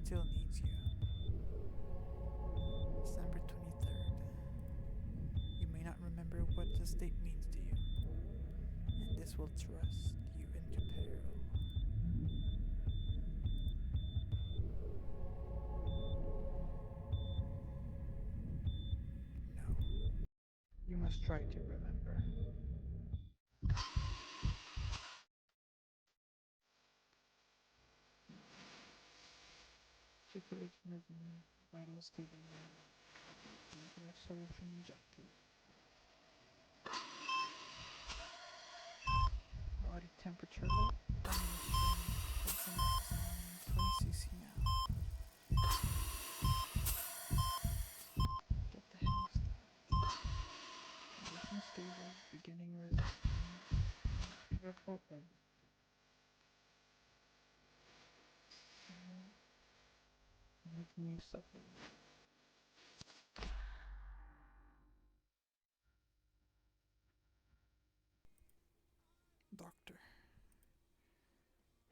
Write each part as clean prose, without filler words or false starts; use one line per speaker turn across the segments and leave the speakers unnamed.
still needs you. December 23rd. You may not remember what this date means to you, and this will thrust you into peril. No. You must try to remember. Circulation is vital stable. Solution injected. Body temperature low. 20 cc now. Get the hell started. Condition stable. Beginning resistance. Making you suffer. Doctor,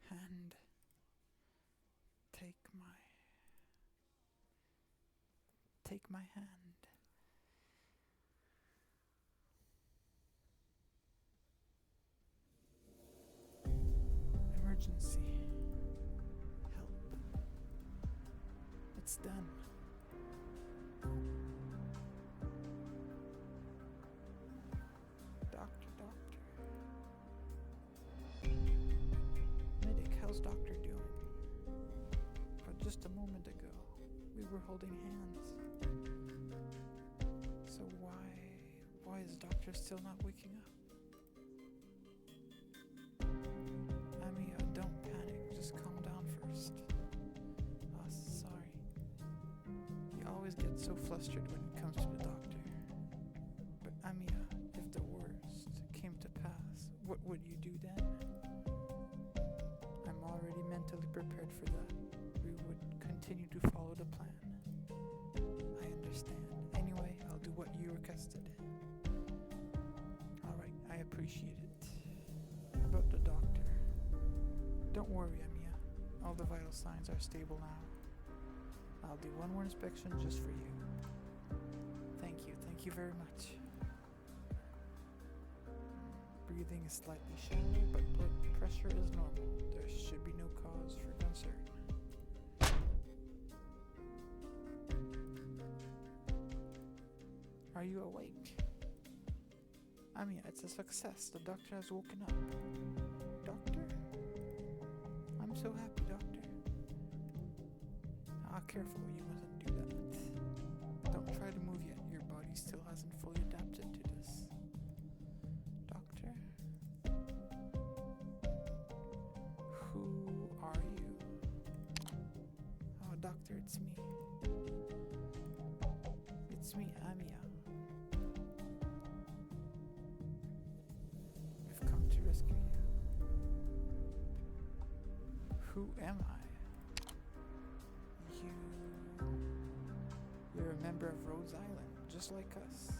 hand, take my hand. Emergency. Help. It's done. Doctor. Medic, how's Doctor doing? But just a moment ago, we were holding hands. So why is Doctor still not waking up? Amiya, don't panic, just calm down first. Sorry. You always get so flustered when it comes to the doctor. But Amiya, if the worst came to pass, what would you do then? I'm already mentally prepared for that. We would continue to follow the plan. I understand. Anyway, I'll do what you requested. Alright, I appreciate it. About the doctor. Don't worry, Amiya. All the vital signs are stable now. I'll do one more inspection just for you. Thank you very much. Breathing is slightly shallow, but blood pressure is normal. There should be no cause for concern. Are you awake? Amiya, it's a success. The doctor has woken up. Doctor? I'm so happy, Doctor. Careful, you mustn't do that. Don't try to move yet. Your body still hasn't fully adapted to this. Doctor? Who are you? Oh, Doctor, it's me. It's me, Amiya. We've come to rescue you. Who am I? You're a member of Rhodes Island, just like us,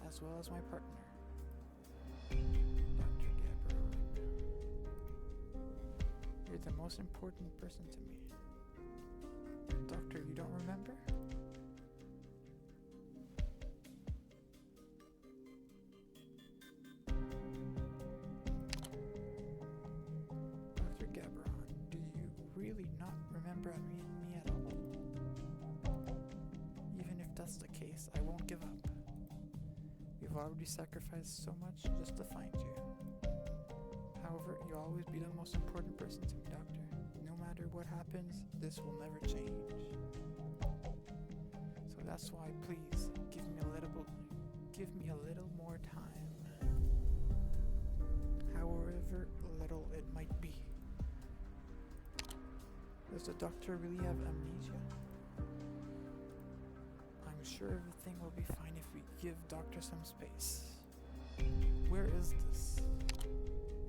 as well as my partner, Dr. Gabriel. You're the most important person to me. Doctor, you don't remember? Dr. Gabriel, do you really not remember me at all? That's the case, I won't give up. We've already sacrificed so much just to find you. However, you'll always be the most important person to me, Doctor. No matter what happens, this will never change. So that's why, please, give me a little more time. However little it might be. Does the doctor really have amnesia? I'm sure everything will be fine if we give Doctor some space. Where is this?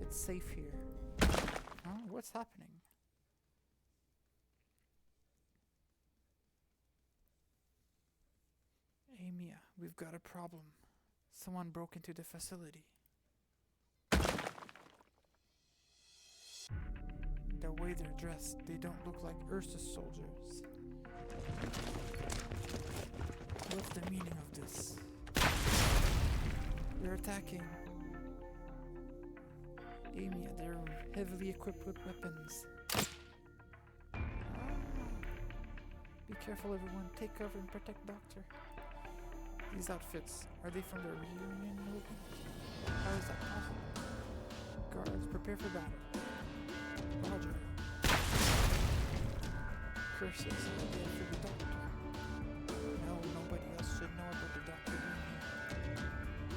It's safe here. Huh? What's happening? Amiya, we've got a problem. Someone broke into the facility. The way they're dressed, they don't look like Ursus soldiers. What's the meaning of this? They're attacking. Amy, they're heavily equipped with weapons. Be careful, everyone. Take cover and protect Doctor. These outfits, are they from the reunion movement? How is that possible? Guards, prepare for battle. Roger. Curses, are they for the Doctor? No, nobody else should know about the Doctor being here.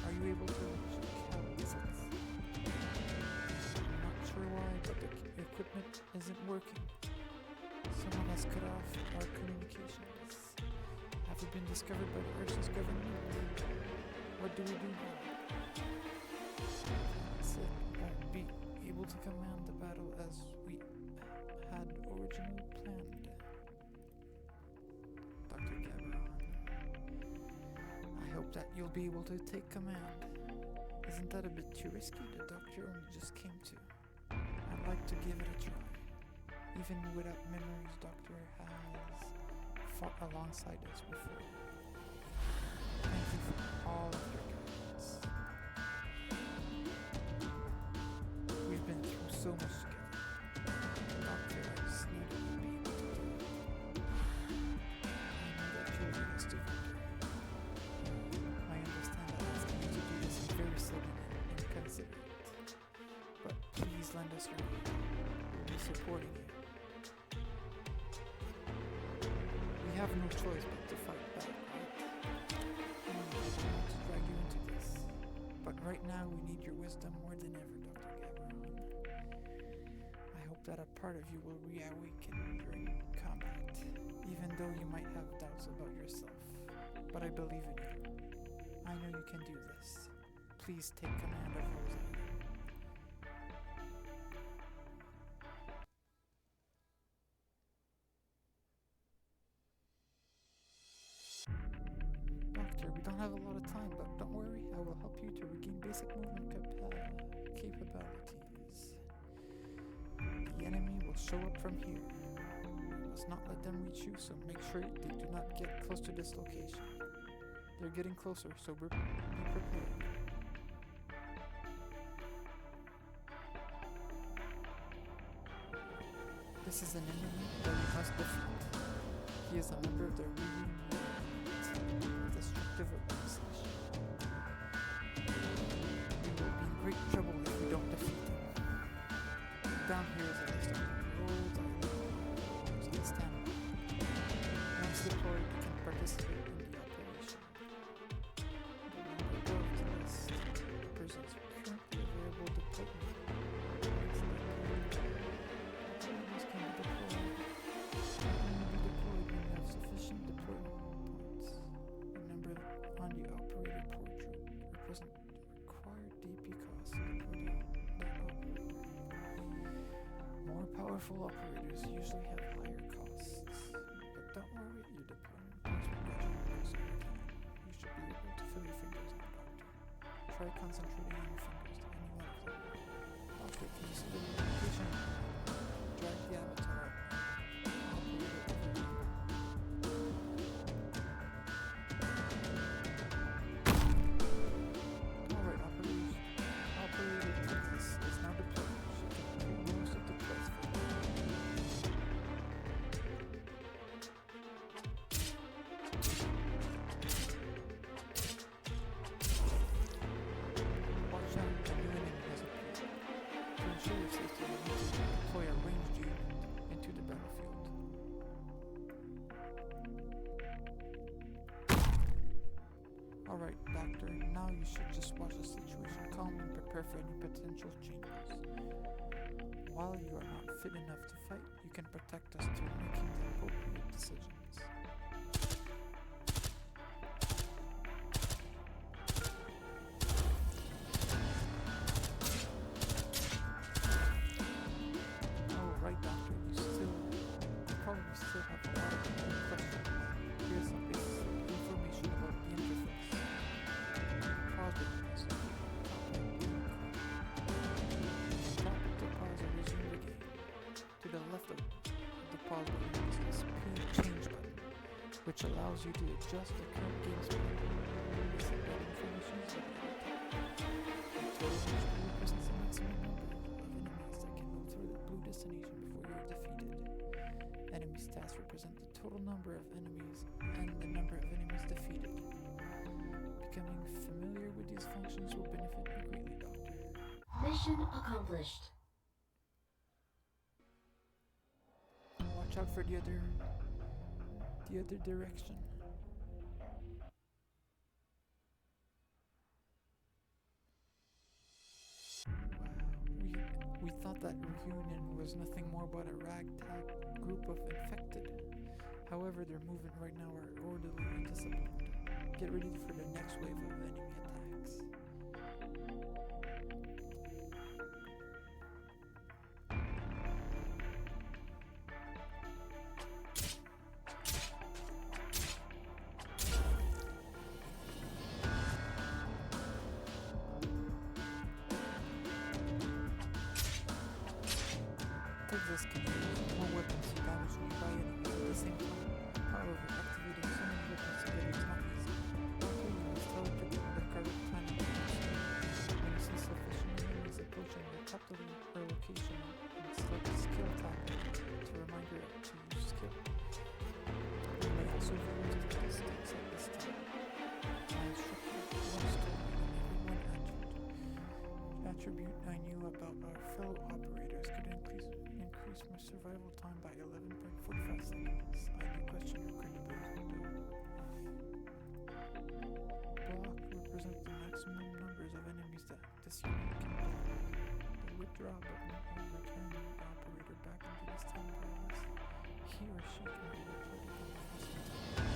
Are you able to check how it is? I'm not sure why, but the equipment isn't working. Someone has cut off our communications. Have we been discovered by the Ursus government? What do we do now? That's it. Won't be able to command the battle as we had originally planned. Dr. Gabaron, I hope that you'll be able to take command. Isn't that a bit too risky? The Doctor only just came to. I'd like to give it a try. Even without memories, Doctor has fought alongside us before. Thank you for all of your guidance. We've been through so much together. Doctor, I just needed to be able to do it. I know that you'll lead us to victory. I understand that asking you to do this is very sudden and inconsiderate. But please lend us your hand. We'll be supporting you. We have no choice but to fight back, right? I don't want to drag you into this, but right now we need your wisdom more than ever, Dr. Gabaron. I hope that a part of you will reawaken during combat, even though you might have doubts about yourself. But I believe in you. I know you can do this. Please take command of Rosa. We don't have a lot of time, but don't worry, I will help you to regain basic movement capabilities. The enemy will show up from here. We must not let them reach you, so make sure they do not get close to this location. They're getting closer, so be prepared. This is an enemy that we must defeat. He is a member of the reunion. Destructive organization. We will be in great trouble if we don't defeat him. Down here is a list of the roles and standby. Once deployed, we can participate in the operation. The number above the list represents currently available deployment. Operators can be deployed. Only be deployed when you have sufficient deployment. On the operator portrait represent required DP costs for that operator. More powerful operators usually have higher costs, but don't worry, your deployment points will gradually increase over time. You should be able to fill your fingers out, Doctor. Try concentrating on your fingers to any one of them. Doctor, can you see the location? Drag the avatar. Operator overview. Deploy a ranged unit into the battlefield. Alright, Doctor, now you should just watch the situation calmly and prepare for any potential changes. While you are not fit enough to fight, you can protect us through making the appropriate decisions. Doctor, you probably still have a lot of questions. Here's some basic information about the interface. Pause the interface. Tap to pause and resume the game. which allows you to adjust the current game speed. Basic battle information is total HP represents the maximum number of enemies that can move through the blue destination before you are defeated. Enemy stats represent the total number of enemies and the number of enemies defeated. Becoming familiar with these functions will benefit you greatly, Doctor.
Mission accomplished.
Watch out for the other direction. We thought that reunion was nothing more but a ragtag group of infected. However, their movement right now are orderly and disciplined. Get ready for the next wave of enemy attacks. This can use more weapons to damage nearby enemies at the same time. However, activating so many weapons together is not easy. Luckily, you must teleport in the correct timing. When you see sufficient enemies approaching, you tap the location and select the skill tab to remind you to use skill. You may also view the statistics at this time. My instructor once told me that everyone attribute I knew about our fellow operators could increase my survival time by 11.45 seconds. I do question your credibility though. Block represents the maximum numbers of enemies that this unit can block. The withdraw button will return the operator back into this time pause. He or she can be reported in the first time.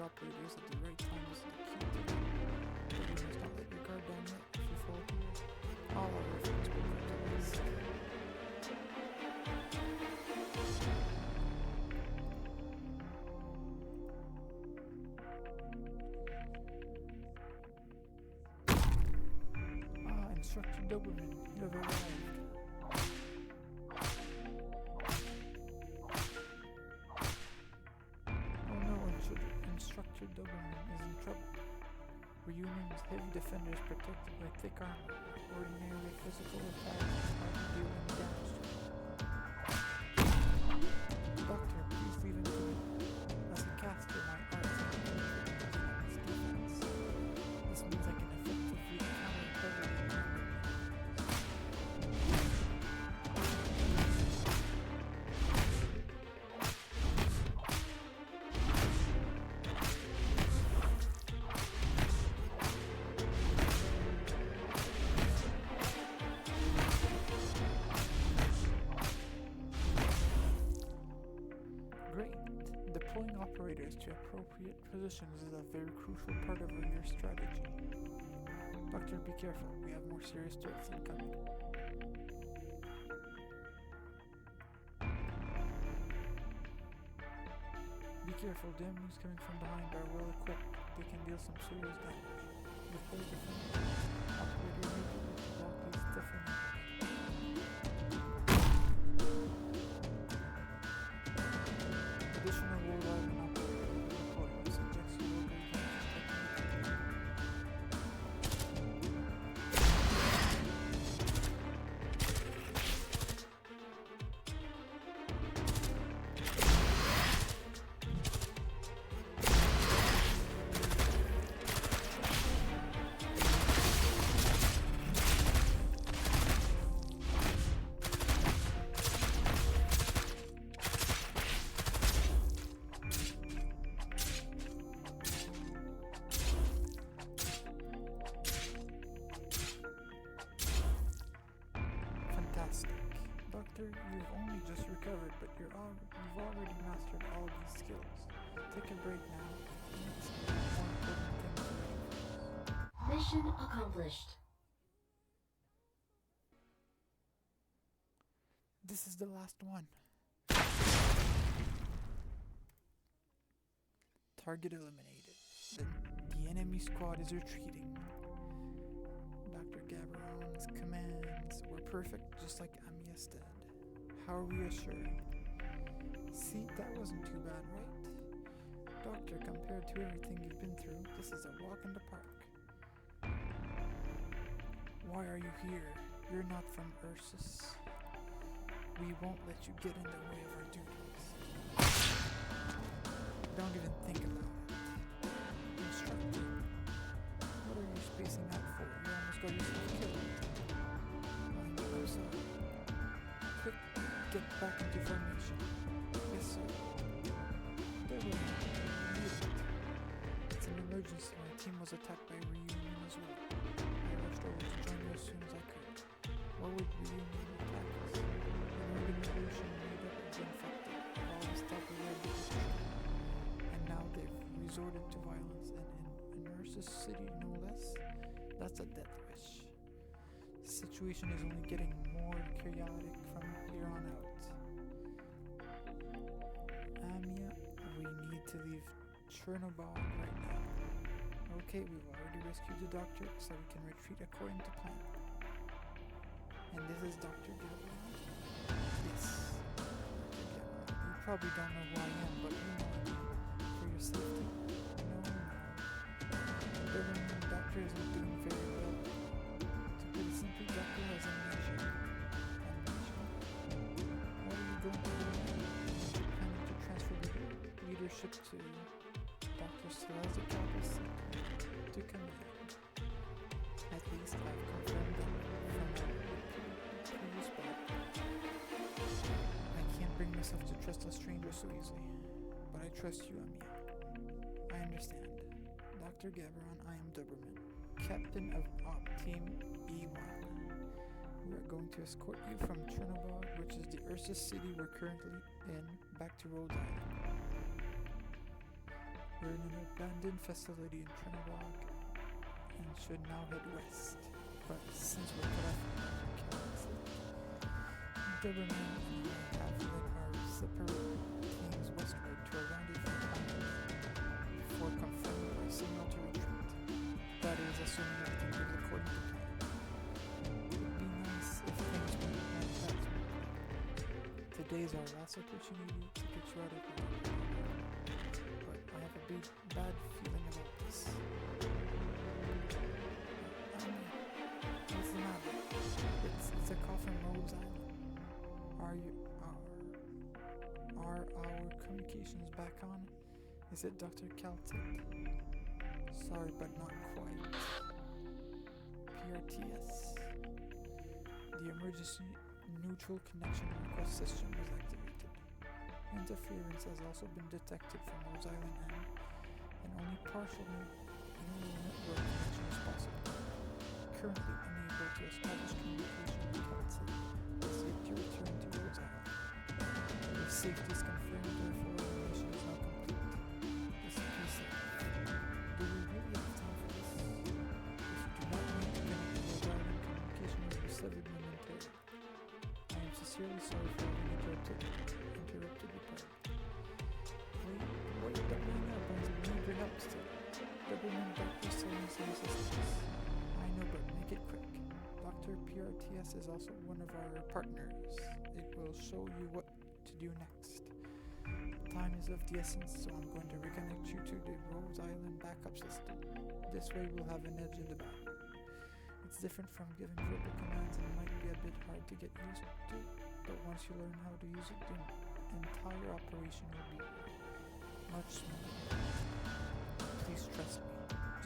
Operators at the right time is the key to them. But you must not let your guard down yet. If you fall here, all our efforts will come to waste. Instructor Doberman, you have arrived. Instructor Doberman is in trouble. Reunion's heavy defenders protected by thick armor. Ordinary physical attacks hardly do any damage to him. Doctor, please leave him to me. As a caster, my arts can penetrate his defense. This means I can effectively counter heavily armored enemies. Deploying operators to appropriate positions is a very crucial part of your strategy. Doctor, be careful. We have more serious threats incoming. Be careful. The enemies coming from behind are well equipped. They can deal some serious damage. Deploy defenders. Operator immediately to block these defenders. Additional world island operator will be deployed. Subjects you will be Doctor, you've only just recovered, but you've already mastered all these skills. Take a break now. Next, more important things are waiting for us.
Mission accomplished.
This is the last one. Target eliminated. The enemy squad is retreating. Dr. Gabaron's commands were perfect, just like Amiya said. How reassuring. See, that wasn't too bad, right? Doctor, compared to everything you've been through, this is a walk in the park. Why are you here? You're not from Ursus. We won't let you get in the way of our duties. Don't even think about it. Instructor, what are you spacing out for? You almost got yourself killed. I'm sorry. Quick, get back into formation. Yes, sir. There we go. It's an emergency. My team was attacked by Reunion as well. I rushed over to join you as soon as I could. What would Reunion attack us? An organization made up of the infected, of all the stuff we were able to train. And now they've resorted to violence, and in Ursus City no less. That's a death wish. The situation is only getting more chaotic from here on out. Amiya, we need to leave Chernobyl right now. Okay, we've already rescued the doctor, so we can retreat according to plan. And this is Dr. Gabriel? Yes. Dr. Gabriel. You probably don't know who I am, but you know me. For your safety? No. The government doctor isn't doing very well. To put it simply, Doctor has amnesia. Amnesia? What are you going to do now? Planning to transfer the leadership to Dr. Celeste Kappas to command. At least I've confirmed that from our previous battle. I can't bring myself to trust a stranger so easily, but I trust you, Amiya. I understand. Dr. Gabaron, I am Doberman, Captain of Op Team E1. We are going to escort you from Chernobyl, which is the Ursus city we're currently in, back to Rhode Island. We're in an abandoned facility in Chernobyl and should now head west. But since we're cut off from Dr. Kelly, Doberman and I have led our separate teams westward to a rendezvous point before confirming our signal to retreat. That is, assuming everything goes according to plan. It would be nice if things went that smoothly. Today's our last opportunity to get you out of here. But I have a bad feeling about this. What's the matter? It's a call from Rose Island. Are our communications back on? Is it Dr. Caltech? Sorry, but not quite. PRTS. The emergency neutral connection request system was activated. Interference has also been detected from Rose Island and only partial neural network connection is possible. Currently unable to establish communication with Caltech, is yet to return to Rose Island. Your safety is confirmed, therefore the mission is now complete. This is be safe. Do we really have time for this? If you do not need to connect to Rhode Island, communication will be severed momentarily. I am sincerely sorry for having interrupted your party. Wait, don't hang up, I need your help still. Doberman Doctor selling some assistance. I know, but make it quick. Dr. PRTS is also one of our partners. It will show you what to do next. Time is of the essence, so I'm going to reconnect you to the Rose Island backup system. This way we'll have an edge in the battle. It's different from giving verbal commands and might be a bit hard to get used to, but once you learn how to use it, the entire operation will be much smoother. Please trust me,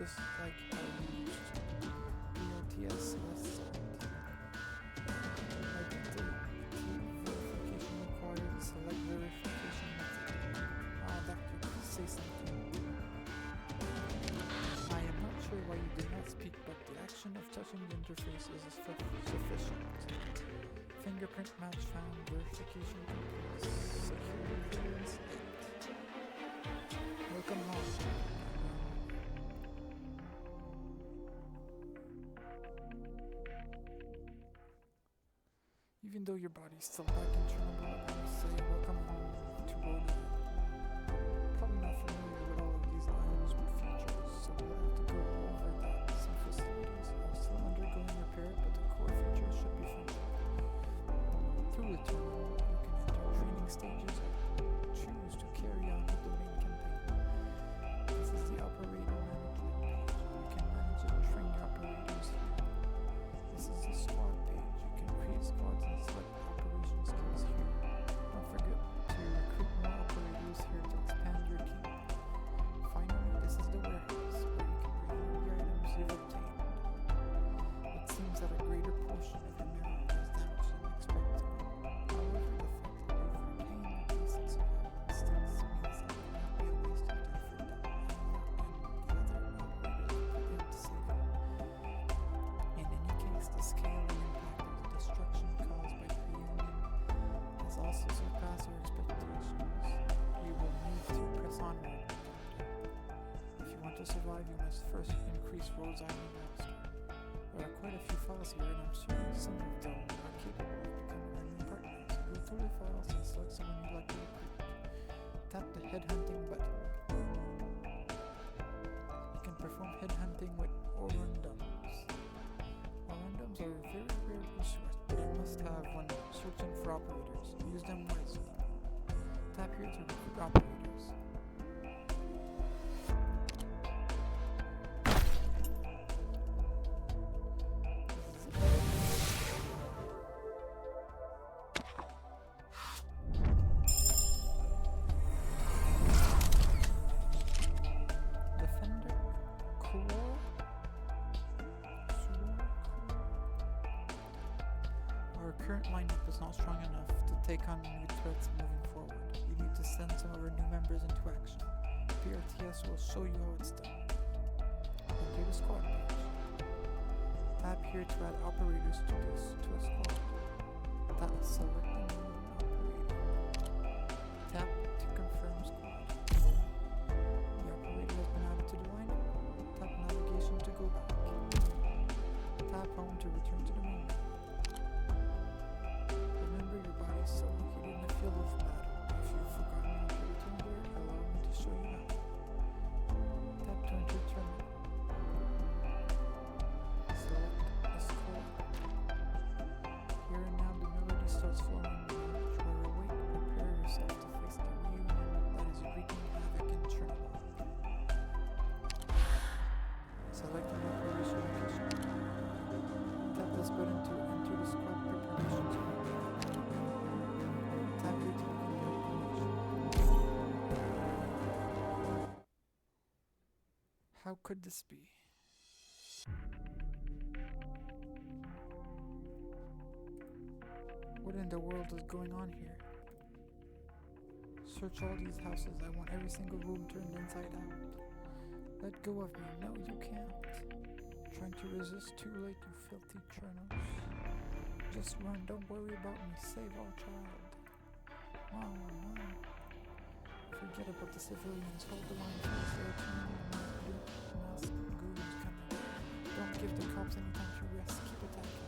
just like how you used to. PRTS left side. Identity verification required. Select verification method. Doctor, please say something. I am not sure why you did not speak, but the action of touching the interface is sufficient. Fingerprint match found. Verification complete. Security clearance 8. Welcome home. Even though your body's still back in Chernobyl, I will say welcome home to Rhode Island. Probably not familiar with all of these To survive, you must first increase Rhodes Island master. There are quite a few files here, and I'm sure some of them are capable of becoming our new partners. Go through the files and select someone you'd like to recruit. Tap the headhunting button. You can perform headhunting with orundums. Orundums are a very rare resource, but you must have when searching for operators. Use them wisely. Tap here to recruit operators. Current lineup is not strong enough to take on new threats moving forward. You need to send some of our new members into action. PRTS will show you how it's done. Enter the squad page. Tap here to add operators to a squad. Tap select a new operator. Tap to confirm squad. The operator has been added to the lineup. Tap navigation to go back. Tap home to return to the main. Your body is still located in the field of battle. If you've forgotten how to return there, allow me to show you now. Tap to enter terminal. Select a squad. Here and now the melody starts flowing. You are awake. Prepare yourself to face the reunion that is wreaking havoc in Chernobyl. Select an operation location. Tap this button to enter the squad preparations room. How could this be? What in the world is going on here? Search all these houses. I want every single room turned inside out. Let go of me. No, you can't. Trying to resist, too late, you filthy churnos. Just run. Don't worry about me. Save our child. Wow. Forget about the civilians. Hold the line, please. There are too many masked goons coming. Don't give the cops any time to rest. Keep attacking.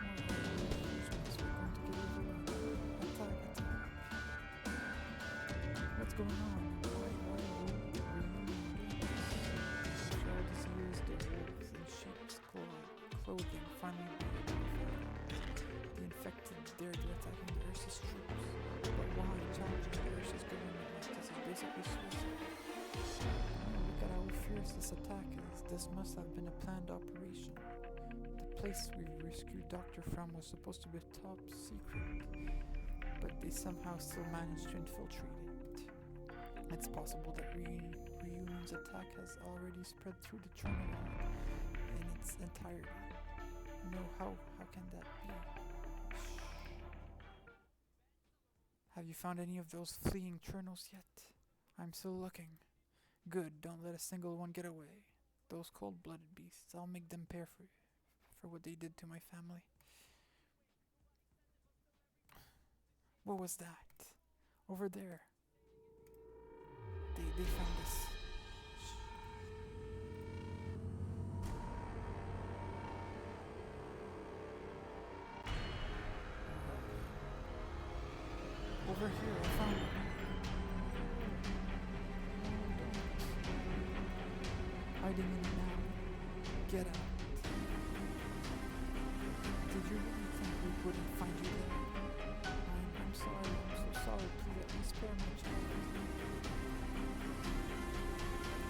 We're going to get overrun. Attack. What's going on? Why are we after all these years, the wolves in sheep's clothing finally the infected dared to attacking the Ursus troops. But why challenging the Ursus government like this is basically suicide? Look at how fierce this attack is. This must have been a planned operation. The place we rescued Doctor from was supposed to be top secret, but they somehow still managed to infiltrate it. It's possible that Reunion's attack has already spread through the Chernobyl in its entirety. No, how can that be? Shh. Have you found any of those fleeing Chernos yet? I'm still looking. Good, don't let a single one get away. Those cold-blooded beasts, I'll make them pay for what they did to my family. What was that? Over there. They found us. Shh. Over here, I found it. Hiding in the now. Get out. Did you really think we wouldn't find you there? I'm sorry, I'm so sorry. Please let me spare my child.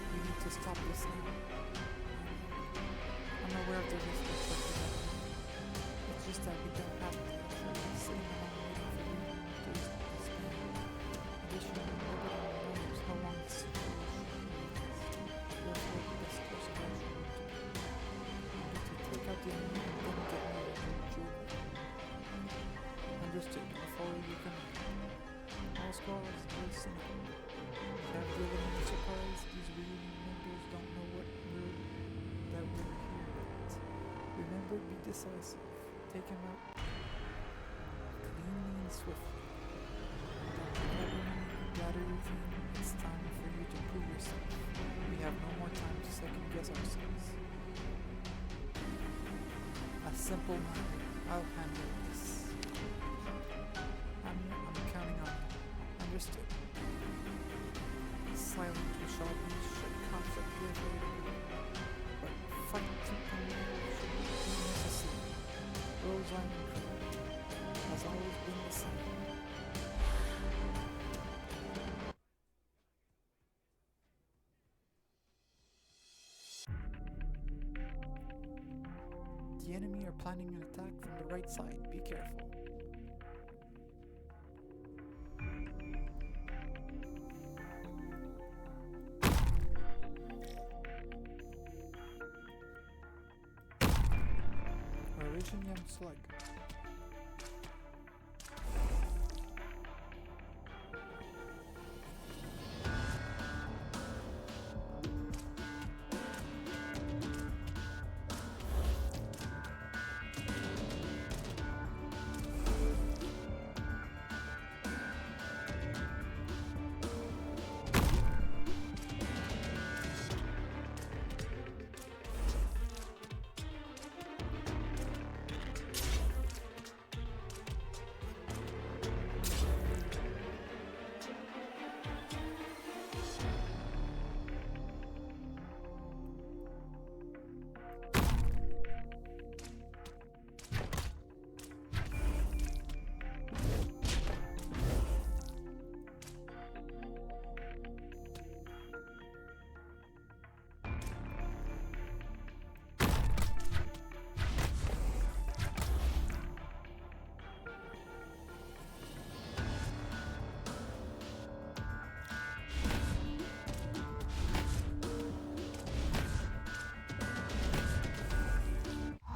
We need to stop this now. I'm aware of the risk of such a thing. It's just that we don't have to. We're sitting around waiting for you to stop this game. Additionally, nobody knows how long this situation is. Therefore, the best course of action would be to take out the enemy and then get rid of the children. Understood. I'll follow your command. All squads, listen. Have given any surprise? These reunion members don't know that we're here yet. Remember, be decisive. Take him out cleanly and swiftly. Gather your team. It's time for you to prove yourself. We have no Simple matter. I'll handle this. I'm counting on you. Understood. Silent Rashadis should conflict be avoided, but fight to command should be necessary. Rose Island has always been the same. The enemy are planning an attack from the right side. Be careful. Young slug.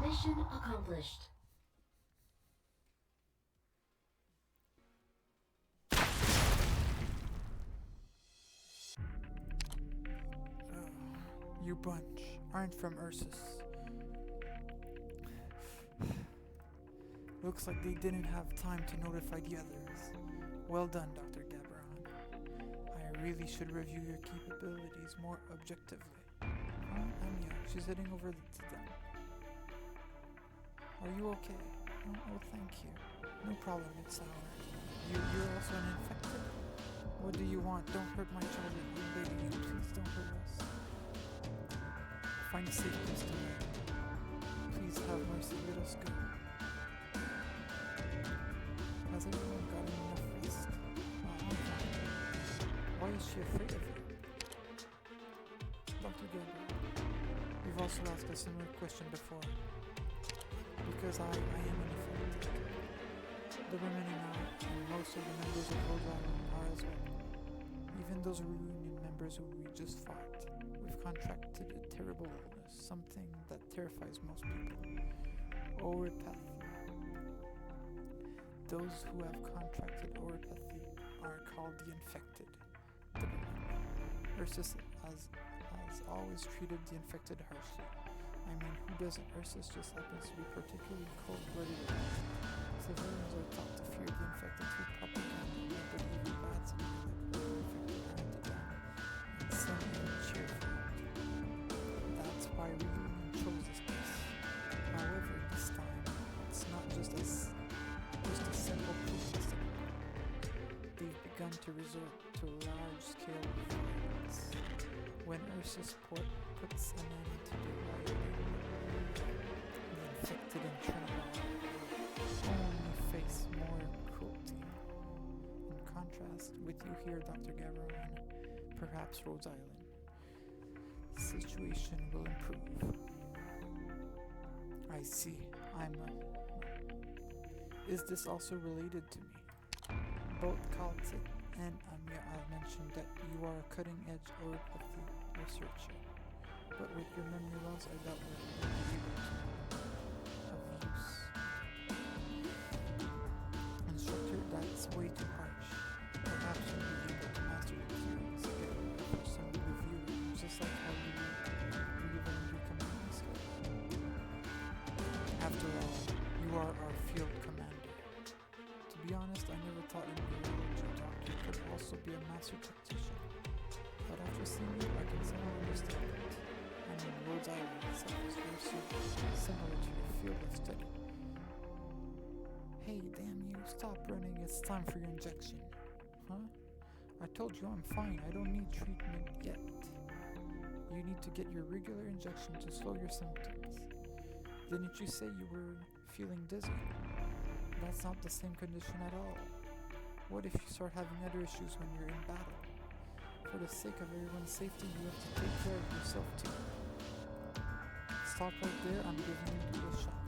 Mission accomplished.
You bunch aren't from Ursus. Looks like they didn't have time to notify the others. Well done, Dr. Gabaron. I really should review your capabilities more objectively. Anya, she's heading over to them. Are you okay? Oh, thank you. No problem, it's sour. You're also an infected? What do you want? Don't hurt my children. I'm begging you, please don't hurt us. Find a safe place to live. Please have mercy, let us go. Has everyone gotten enough rest? I'm fine. Why is she afraid of you? Dr. Gilbert, you've also asked a similar question before. Because I am unaffected. The remaining are, and most of the members of Rhode Island are as well. Even those reunion members who we just fought. We've contracted a terrible illness, something that terrifies most people. Oropathy. Those who have contracted oropathy are called the infected. Ursus has always treated the infected harshly. I mean, who doesn't? Ursus just happens to be particularly cold-blooded. Civilians are taught to fear the infected through propaganda, and believe the bad scenario that the infected are hunted down, and some even cheer for it. That's why Reunion chose this place. However, this time, it's not just a simple protest anymore. They've begun to resort to large-scale violence. When Ursus puts an end to the rioting, the infected and Trinidad only face more cruelty. In contrast, with you here, Dr. Gabaron, perhaps Rhode Island, the situation will improve. I see. Is this also related to me? Both Kaltit and Amir have mentioned that you are a cutting-edge oropathy researcher, but with your memory loss, I doubt whether you will be able to of use. Instructor, that's way too harsh. Perhaps you'll be able to master the theories again for some review, just like how you relearned your commanding skill. After all, you are our field commander. To be honest, I never thought a neurology doctor could also be a master tactician. But after seeing you, I can somehow understand it. I mean, Rhode Island itself is very similar to your feel less steady. Hey, damn you, stop running, it's time for your injection. Huh? I told you I'm fine, I don't need treatment yet. You need to get your regular injection to slow your symptoms. Didn't you say you were feeling dizzy? That's not the same condition at all. What if you start having other issues when you're in battle? For the sake of everyone's safety, you have to take care of yourself too. Stop right there, I'm giving you a shot.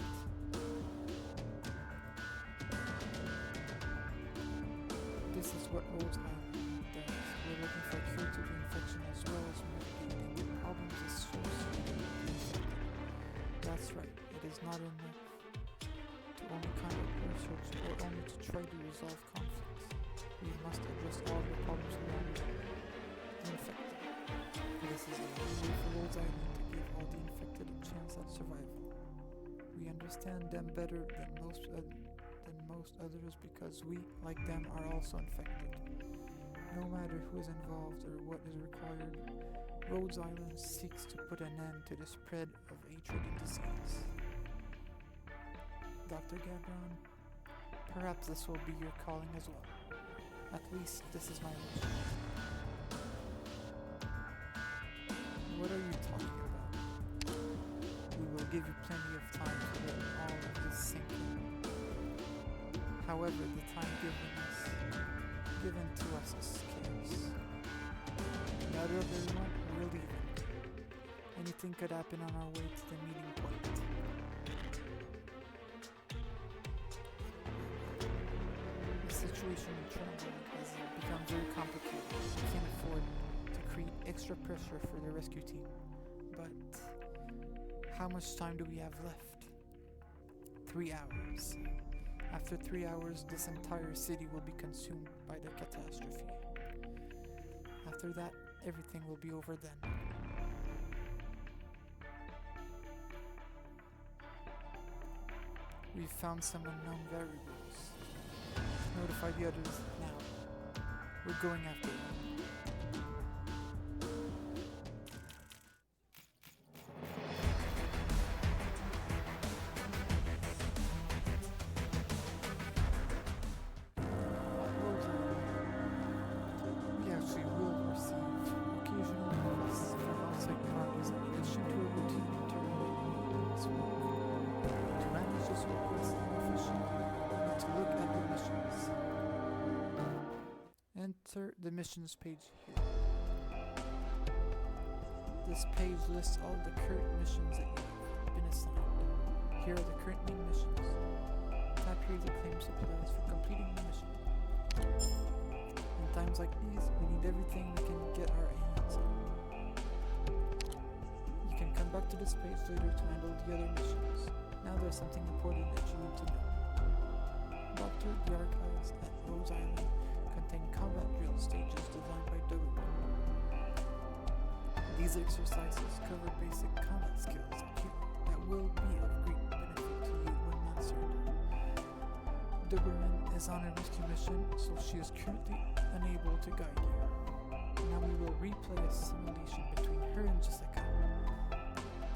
This is what Rhodes Island does. We're looking for a cure to the infection as well as mitigating the problems associated with the infection. That's right, it is not enough to only conduct research or only to try to resolve conflicts. We must address all the problems around the infected. This is the only way for Rhodes Island to give all the infected a chance at survival. We understand them better than most others because we, like them, are also infected. No matter who is involved or what is required, Rhodes Island seeks to put an end to the spread of hatred and disease. Dr. Gabron, perhaps this will be your calling as well. At least this is my wish. What are you talking about? We will give you plenty of time to let all of this sink in. However, the time given to us is scarce. Matter of everyone, we're leaving. Anything could happen on our way to the meeting point. The situation in Chernobyl has become very complicated. We can't afford to create extra pressure for the rescue team. But how much time do we have left? 3 hours. After 3 hours, this entire city will be consumed by the catastrophe. After that, everything will be over then. We've found some unknown variables. Notify the others now. We're going after them. Enter the missions page here. This page lists all the current missions that you've been assigned. Here are the current main missions. Tap here to claim supplies for completing the mission. In times like these, we need everything we can get our hands on. You can come back to this page later to handle the other missions. Now there's something important that you need to know. Dr. The Arknights at Rhodes Island contain combat drill stages designed by Doberman. These exercises cover basic combat skills that will be of great benefit to you when mastered. Doberman is on a rescue mission, so she is currently unable to guide you. Now we will replay a simulation between her and Jessica,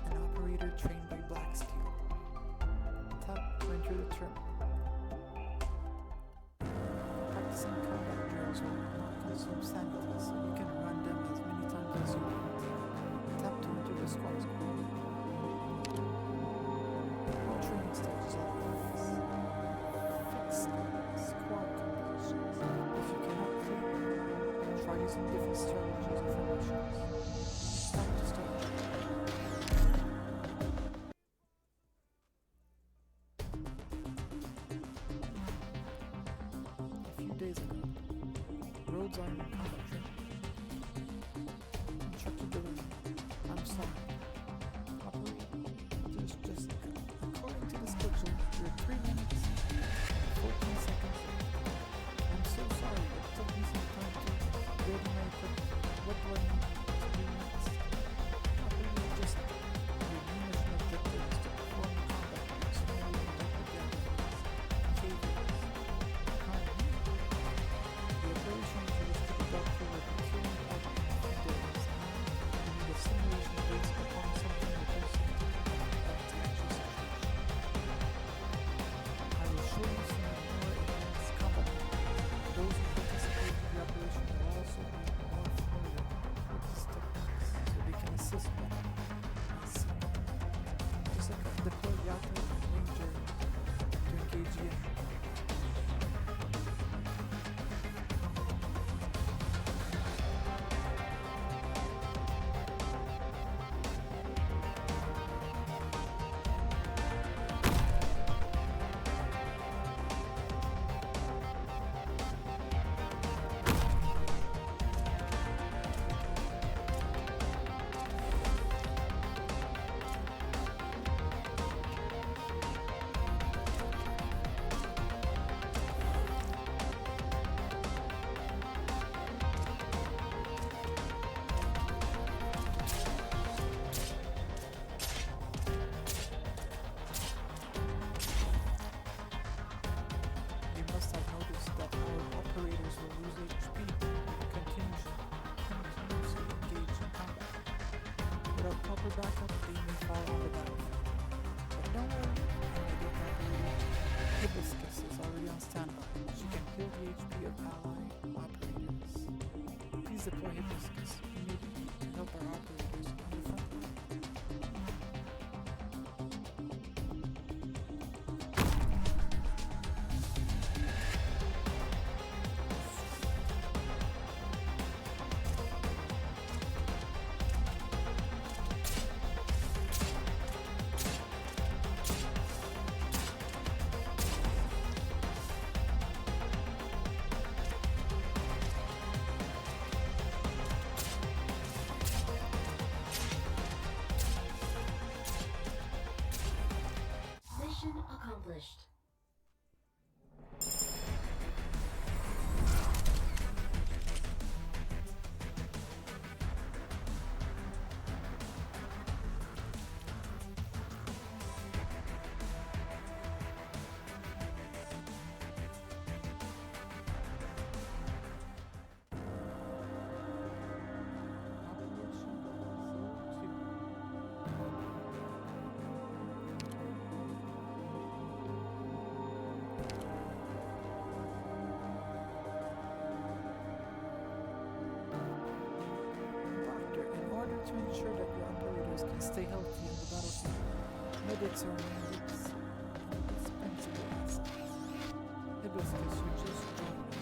an operator trained by Black Steel. Tap to enter the terminal. Practicing combat drills will not consume sanity, so you can run them as many times as you want. Tap to enter the squad squad. All training stages are fixed squad competitions. If you cannot clear, try using different strategies or formations. Tap to start. Days ago, Rhodes Island combat training. Instructor Doberman, I'm sorry. Operator, there's Jessica. According to the schedule, you're 3 minutes, 14 seconds late. I'm so sorry, it took me some time to build my equipment. What do I need to do next? Operator Jessica, your new mission objective is to perform combat simulating Dr. Gabron's behaviors. The operation for this to be doctor will be killing every days. We need a simulation based upon something reducing to actual situation. is better. I see. Just like a deployed Yato Ranger to engage again. Operators will lose HP continuously engaged in combat. Without proper backup, they may fall on the battlefield. But don't worry, enemy operator Hibiscus is already on standby. She can heal the HP of ally operators. Please deploy Hibiscus immediately to help our operators on the front line.
Mission accomplished.
To ensure that your operators can stay healthy on the battlefield, medics are indispensable assets. Hibiscus, who just joined us,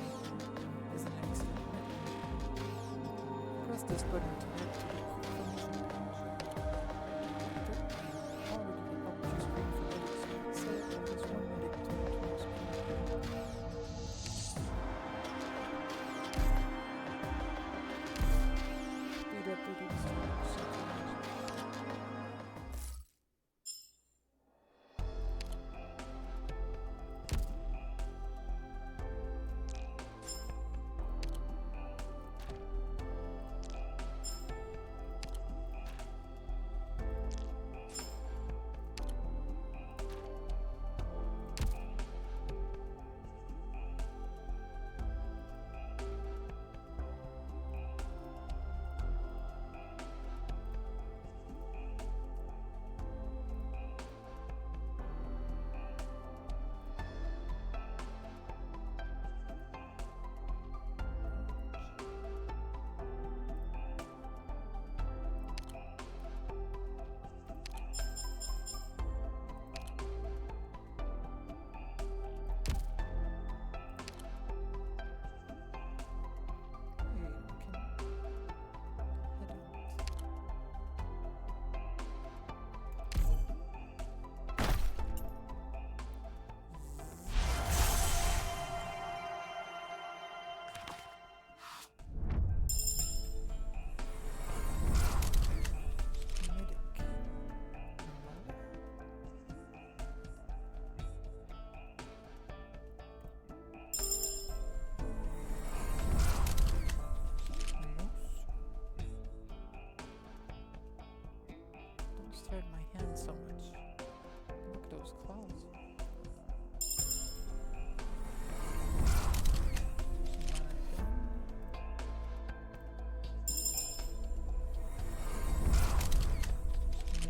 is an excellent medic. Press this button to head to the quick formation page. Already up your screen for medics. Select at least one medic to enter your screen. Speed up the stare at my hands so much. Look at those claws.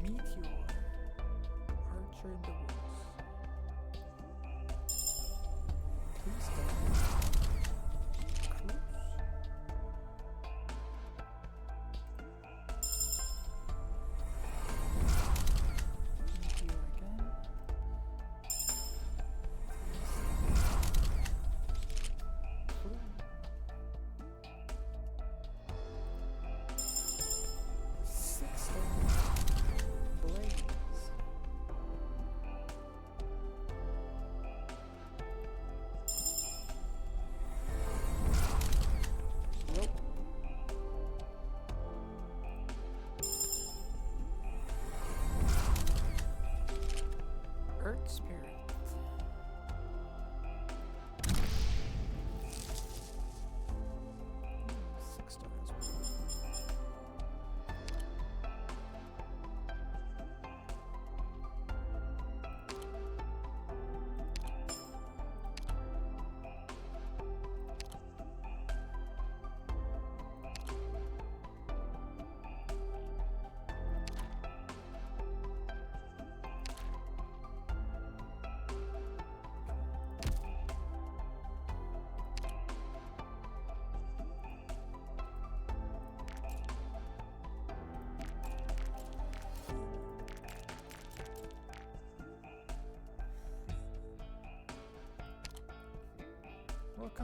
Meteor. Archer in the woods. Please don't. Close.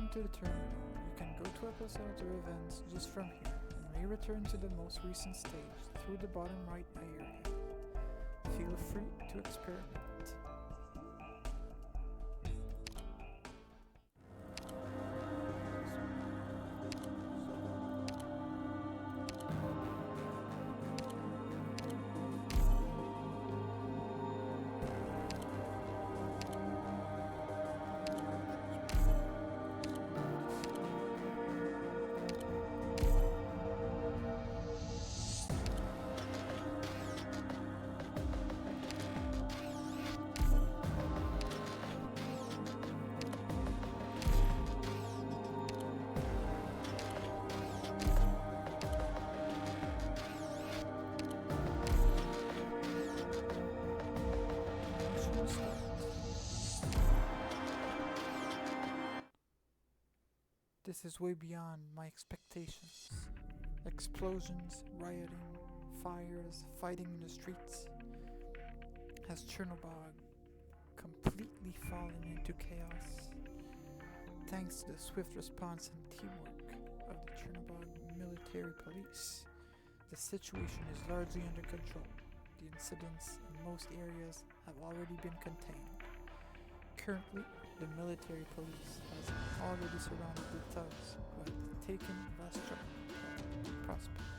Welcome to the terminal. You can go to episodes or events just from here, and may return to the most recent stage through the bottom right area. Feel free to experiment. This is way beyond my expectations. Explosions, rioting, fires, fighting in the streets. Has Chernobyl completely fallen into chaos? Thanks to the swift response and teamwork of the Chernobyl military police, the situation is largely under control. The incidents in most areas have already been contained. Currently, the military police has already surrounded the thugs who have taken Vostok prospect.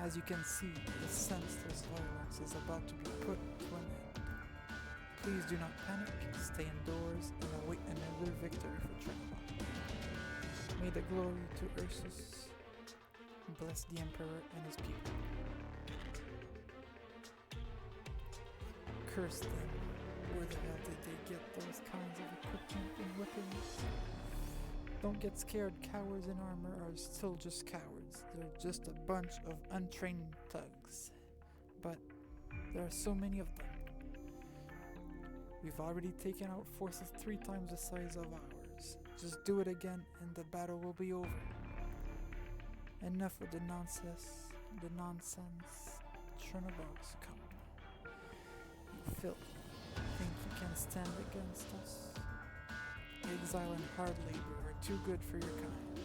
As you can see, the senseless violence is about to be put to an end. Please do not panic, stay indoors, and await another victory for Chernobyl. May the glory to Ursus bless the Emperor and his people. Curse them. Where the hell did they get those kinds of equipment and weapons? Don't get scared, cowards in armor are still just cowards. They're just a bunch of untrained thugs. But there are so many of them. We've already taken out forces 3 times the size of ours. Just do it again and the battle will be over. Enough with the nonsense. Chernobyl's come. You filth. Think you can stand against us? Exile and hard labor are too good for your kind.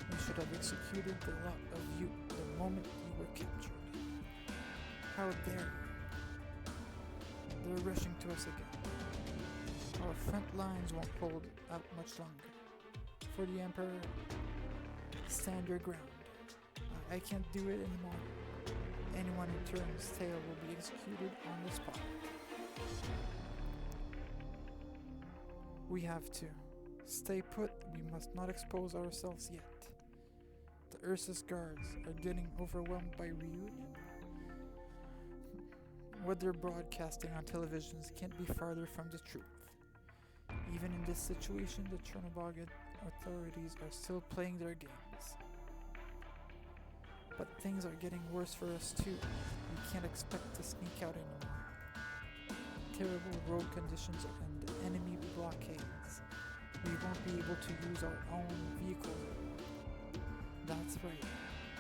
We should have executed the lot of you the moment you were captured. How dare you? They're rushing to us again. Our front lines won't hold out much longer. For the Emperor, stand your ground. I can't do it anymore. Anyone who turns tail will be executed on the spot. We have to stay put. We must not expose ourselves yet. The Ursus guards are getting overwhelmed by reunion. What they're broadcasting on televisions can't be farther from the truth. Even in this situation, the Chernobyl authorities are still playing their games. But things are getting worse for us too. We can't expect to sneak out anymore. Terrible road conditions and the enemy blockades. We won't be able to use our own vehicle. That's right.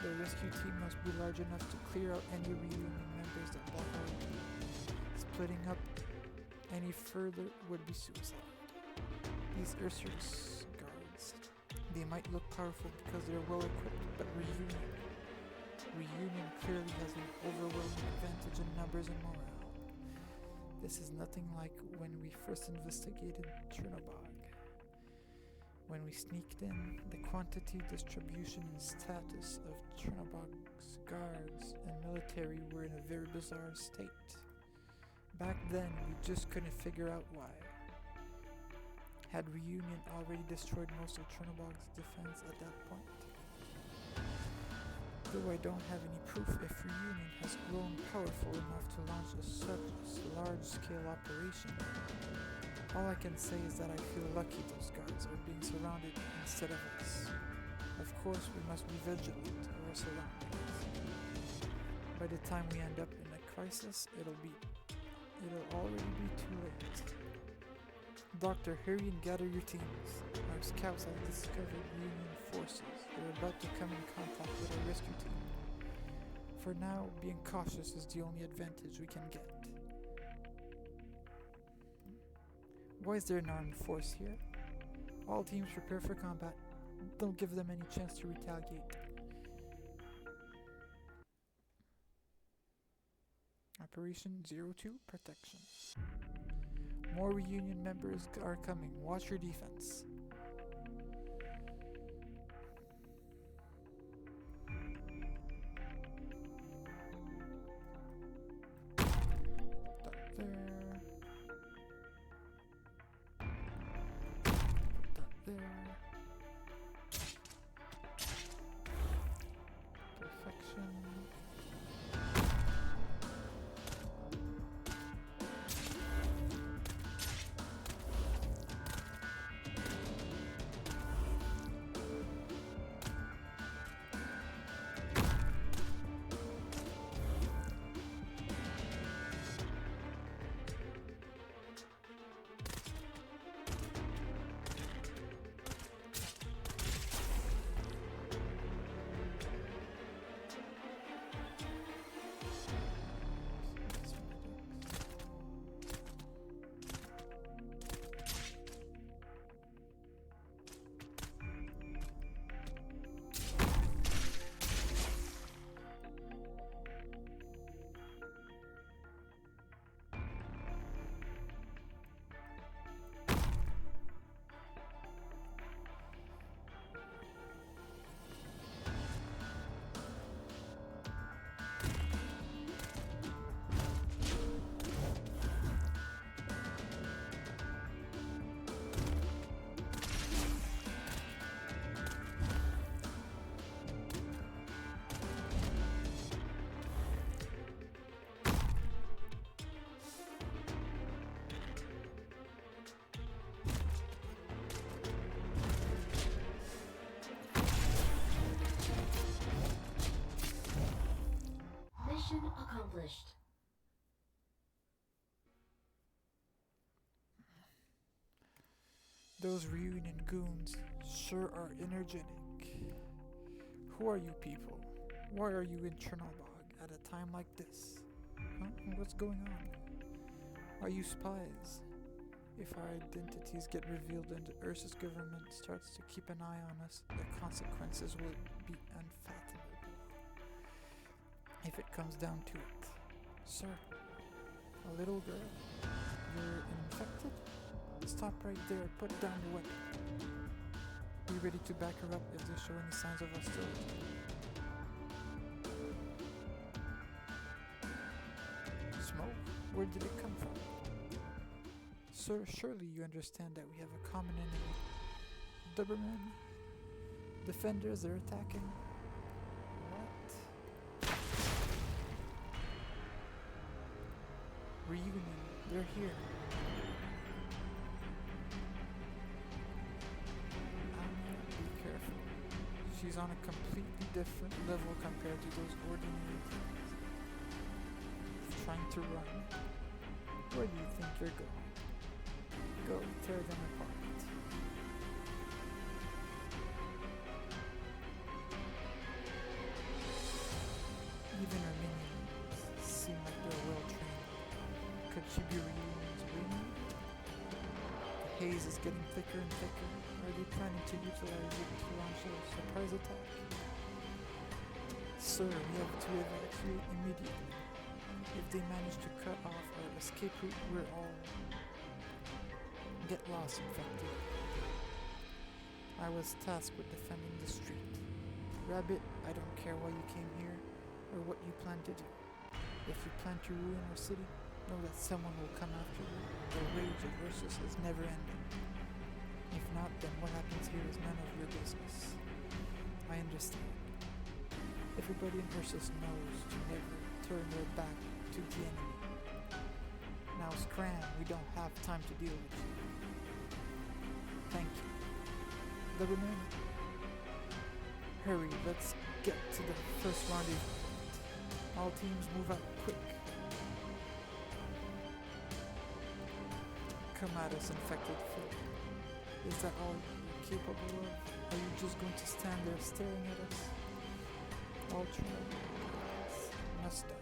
The rescue team must be large enough to clear out any reunion members that block our way. Splitting up any further would be suicide. These Ursus guards, they might look powerful because they're well equipped, but Reunion clearly has an overwhelming advantage in numbers and morale. This is nothing like when we first investigated Chernobyl. When we sneaked in, the quantity, distribution, and status of Chernobyl's guards and military were in a very bizarre state. Back then, we just couldn't figure out why. Had Reunion already destroyed most of Chernobyl's defense at that point? Though I don't have any proof if Reunion has grown powerful enough to launch such a large-scale operation. All I can say is that I feel lucky those guards are being surrounded instead of us. Of course, we must be vigilant of our surroundings. By the time we end up in a crisis, it'll already be too late. Doctor, hurry and gather your teams. Our scouts have discovered Union forces. They're about to come in contact with our rescue team. For now, being cautious is the only advantage we can get. Why is there an armed force here? All teams prepare for combat. Don't give them any chance to retaliate. Operation 02 Protection. More reunion members are coming. Watch your defense. That there. Put that there. Perfection.
Mission accomplished.
Those reunion goons sure are energetic. Who are you people? Why are you in Chernobog at a time like this? Huh? What's going on? Are you spies? If our identities get revealed and the Ursus government starts to keep an eye on us, the consequences will be unfathomable. If it comes down to it. Sir, a little girl, you're infected? Stop right there, put down your weapon. Be ready to back her up if they show any signs of hostility. Smoke? Where did it come from? Sir, surely you understand that we have a common enemy. Doberman? Defenders are attacking? What? Reunion, they're here. Be careful. She's on a completely different level compared to those ordinary things. Trying to run. Where do you think you're going? Go tear them apart. Even her minions seem like they're well trained. Could she be Reunion's wing? The haze is getting thicker and thicker. Are they planning to utilize it to launch a surprise attack? Sir, we have to evacuate immediately. If they manage to cut off our escape route, we're all get lost infected. I was tasked with defending the street. Rabbit, I don't care why you came here or what you plan to do. If you plan to ruin our city, know that someone will come after you. The rage of Ursus is never ending. If not, then what happens here is none of your business. I understand. Everybody in Ursus knows to never turn their back to the enemy. Now scram, we don't have time to deal with you. Thank you. Doberman, hurry, let's get to the first rendezvous. All teams move out quick. Come at us, infected foe. Is that all you're capable of? Are you just going to stand there staring at us? All Chernobyl's must die.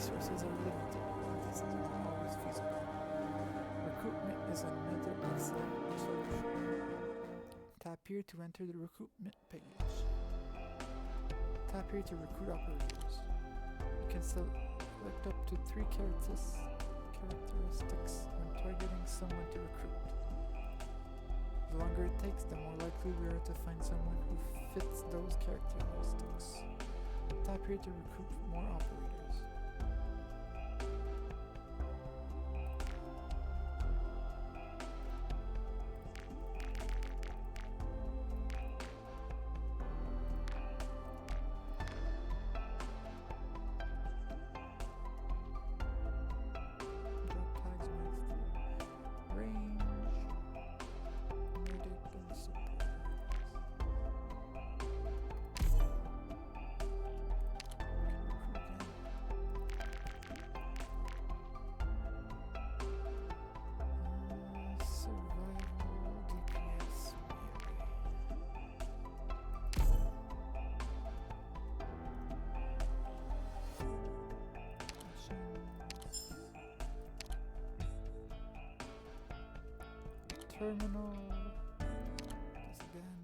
resources are limited, and this is not always feasible. Recruitment is another excellent solution. Tap here to enter the recruitment page. Tap here to recruit operators. You can select up to 3 characteristics when targeting someone to recruit. The longer it takes, the more likely we are to find someone who fits those characteristics. Tap here to recruit more operators. Drop tags with range, medic, and supplies. Survival DPS terminal. This again.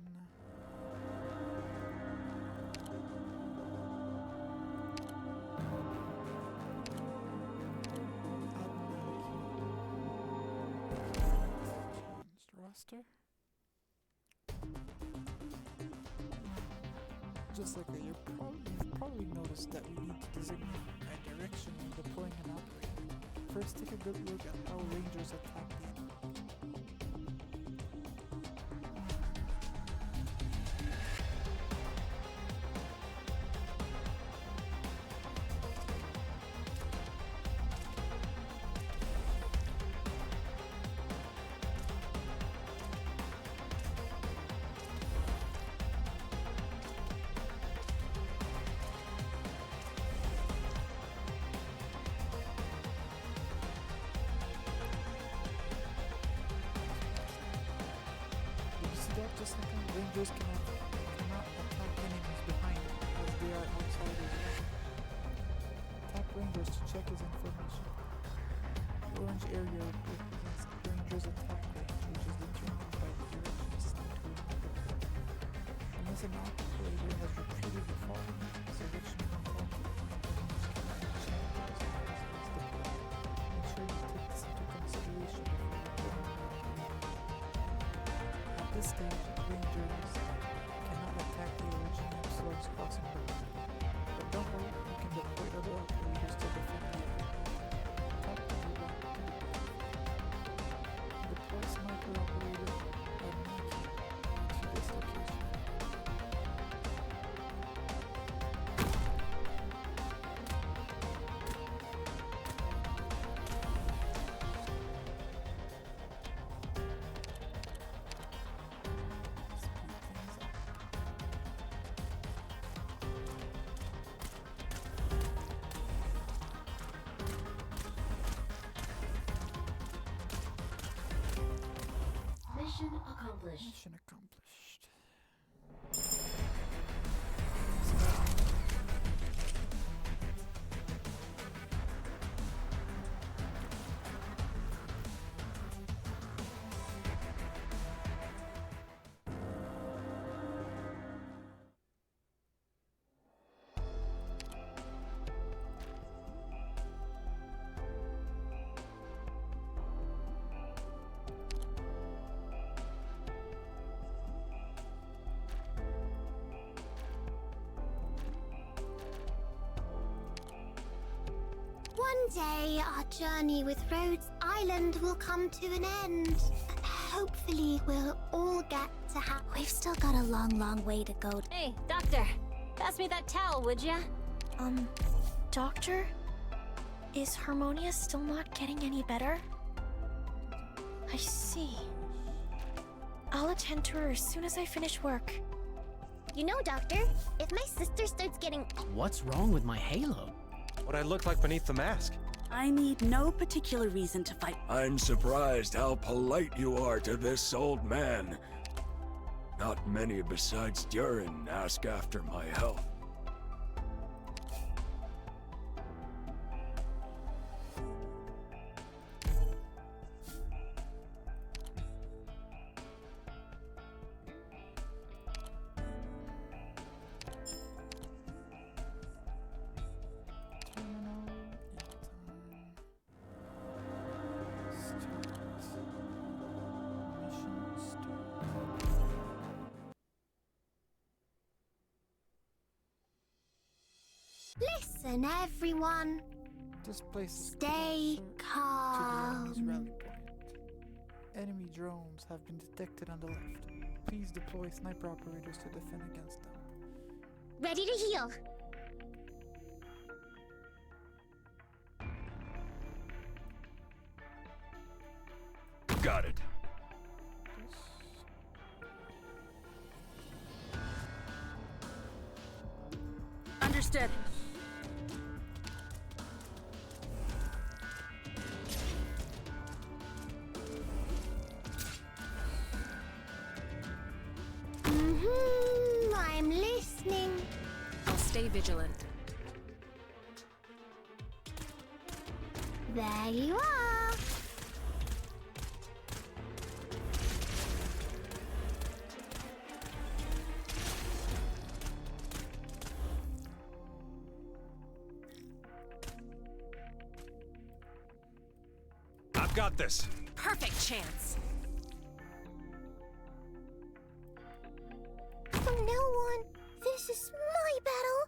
Changed roster. Just like that, you've probably noticed that we need to designate a direction when deploying an operator. First, take a good look at how rangers attack the enemy. Just like how rangers cannot attack enemies behind them as they are outsiders. Tap rangers to check his information. The orange area represents the ranger's attack range, which is determined by the direction assigned to him. Unless an operator has repeated the following selection of make sure you take this into consideration before deploying. At this stage, rangers cannot attack the original slugs crossing the line. But don't worry, you can deploy other operators to defend the area. Tap the block to deploy sniper operator Arknights to this location.
Mission accomplished.
Mission accomplished.
One day, our journey with Rhodes Island will come to an end. And hopefully, we'll all get to have. We've still got a long way to go.
Hey, Doctor. Pass me that towel, would ya?
Doctor? Is Harmonia still not getting any better? I see. I'll attend to her as soon as I finish work.
You know, Doctor, if my sister starts getting.
What's wrong with my halo?
What I look like beneath the mask.
I need no particular reason to fight.
I'm surprised how polite you are to this old man. Not many besides Durin ask after my health.
Listen, everyone.
This place is
Stay
closer to the
calm.
enemy's rally point. Enemy drones have been detected on the left. Please deploy sniper operators to defend against them.
Ready to heal.
Got it.
Understood.
I'm listening.
I'll stay vigilant.
There you are.
I've got this.
Perfect chance.
From now on, this is my battle.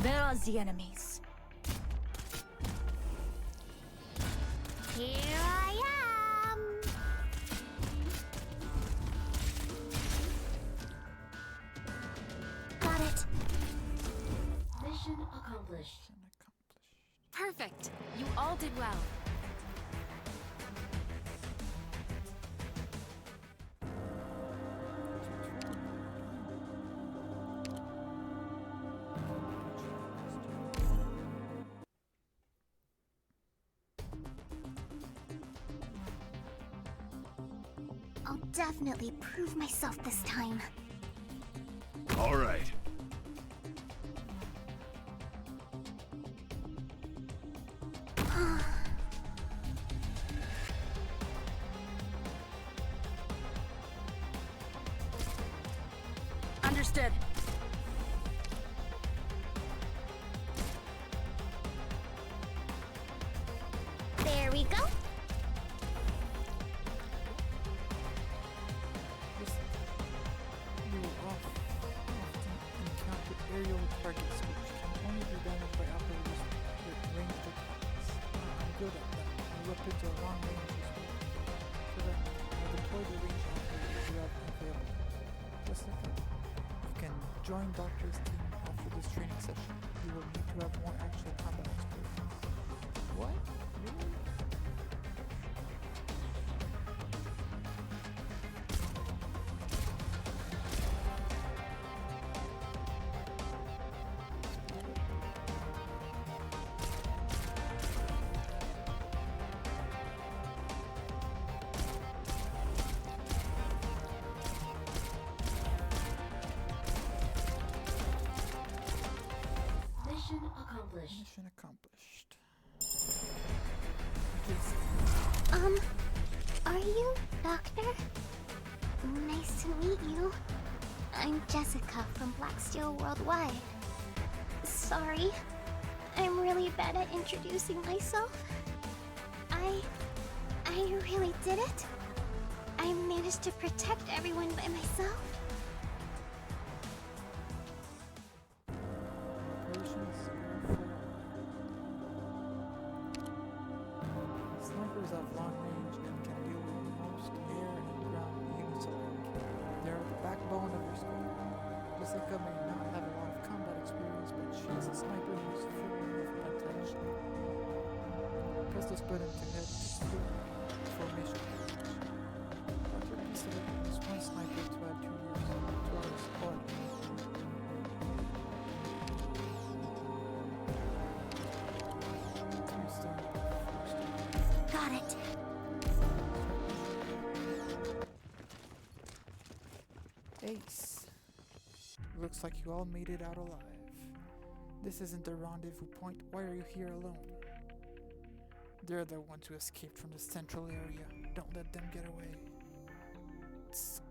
Where are the enemies?
Here I am. Got it.
Mission accomplished.
Perfect. You all did well.
I'll definitely prove myself this time.
All right.
Understood.
There we go.
You will often encounter aerial targets which can only be damaged by operators with ranged attacks. I'm good at that. My weapons are long range as well. So that I deploy the range operators you have available. Just like that. You can join Doctor's team after this training session. You will need to have more actual combat experience. What? Really?
Mission accomplished.
Mission accomplished.
Are you Doctor? Nice to meet you. I'm Jessica from Blacksteel Worldwide. Sorry, I'm really bad at introducing myself. I really did it. I managed to protect everyone by myself.
Operations snipers have long range and can deal with most air and ground units alike. They are the backbone of your squad. Jessica may not have a lot of combat experience, but she is a sniper who is full of potential. Press this button to head to formation. Dr. P selected this one sniper to add 2 years to our squad.
Got it.
Ace. Looks like you all made it out alive. This isn't the rendezvous point. Why are you here alone? They're the ones who escaped from the central area. Don't let them get away.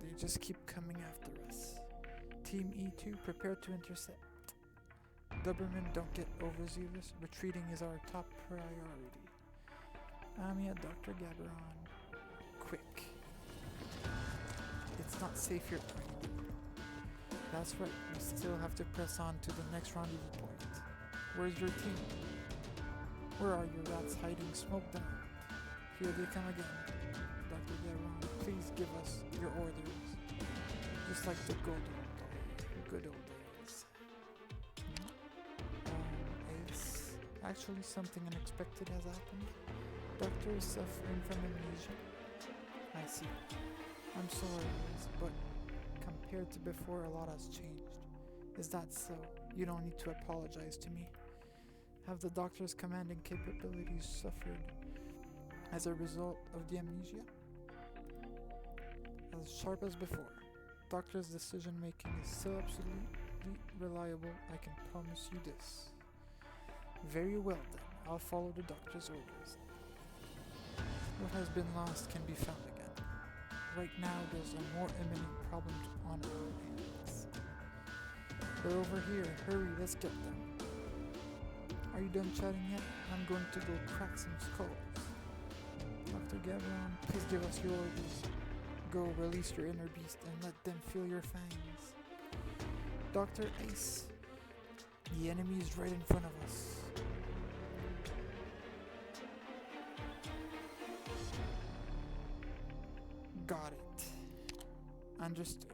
They just keep coming after us. Team E2, prepare to intercept. Doberman, don't get overzealous. Retreating is our top priority. Amiya, Dr. Gabaron. Quick. It's not safe here. That's right, we still have to press on to the next rendezvous point. Where's your team? Where are your rats hiding? Smoke them. Here they come again. Dr. Garon, please give us your orders. Just like the good old days. Ace, actually something unexpected has happened. Doctor is suffering from amnesia. I see. I'm sorry, Ace, but compared to before, a lot has changed. Is that so? You don't need to apologize to me. Have the doctor's commanding capabilities suffered as a result of the amnesia? As sharp as before. Doctor's decision making is so absolutely reliable, I can promise you this. Very well then, I'll follow the doctor's orders. What has been lost can be found again. Right now there's a more imminent problem on our hands. They're over here, hurry, let's get them. Are you done chatting yet? I'm going to go crack some skulls. Dr. Gavron, please give us your orders. Go release your inner beast and let them feel your fangs. Dr. Ace, the enemy is right in front of us. Got it. Understood.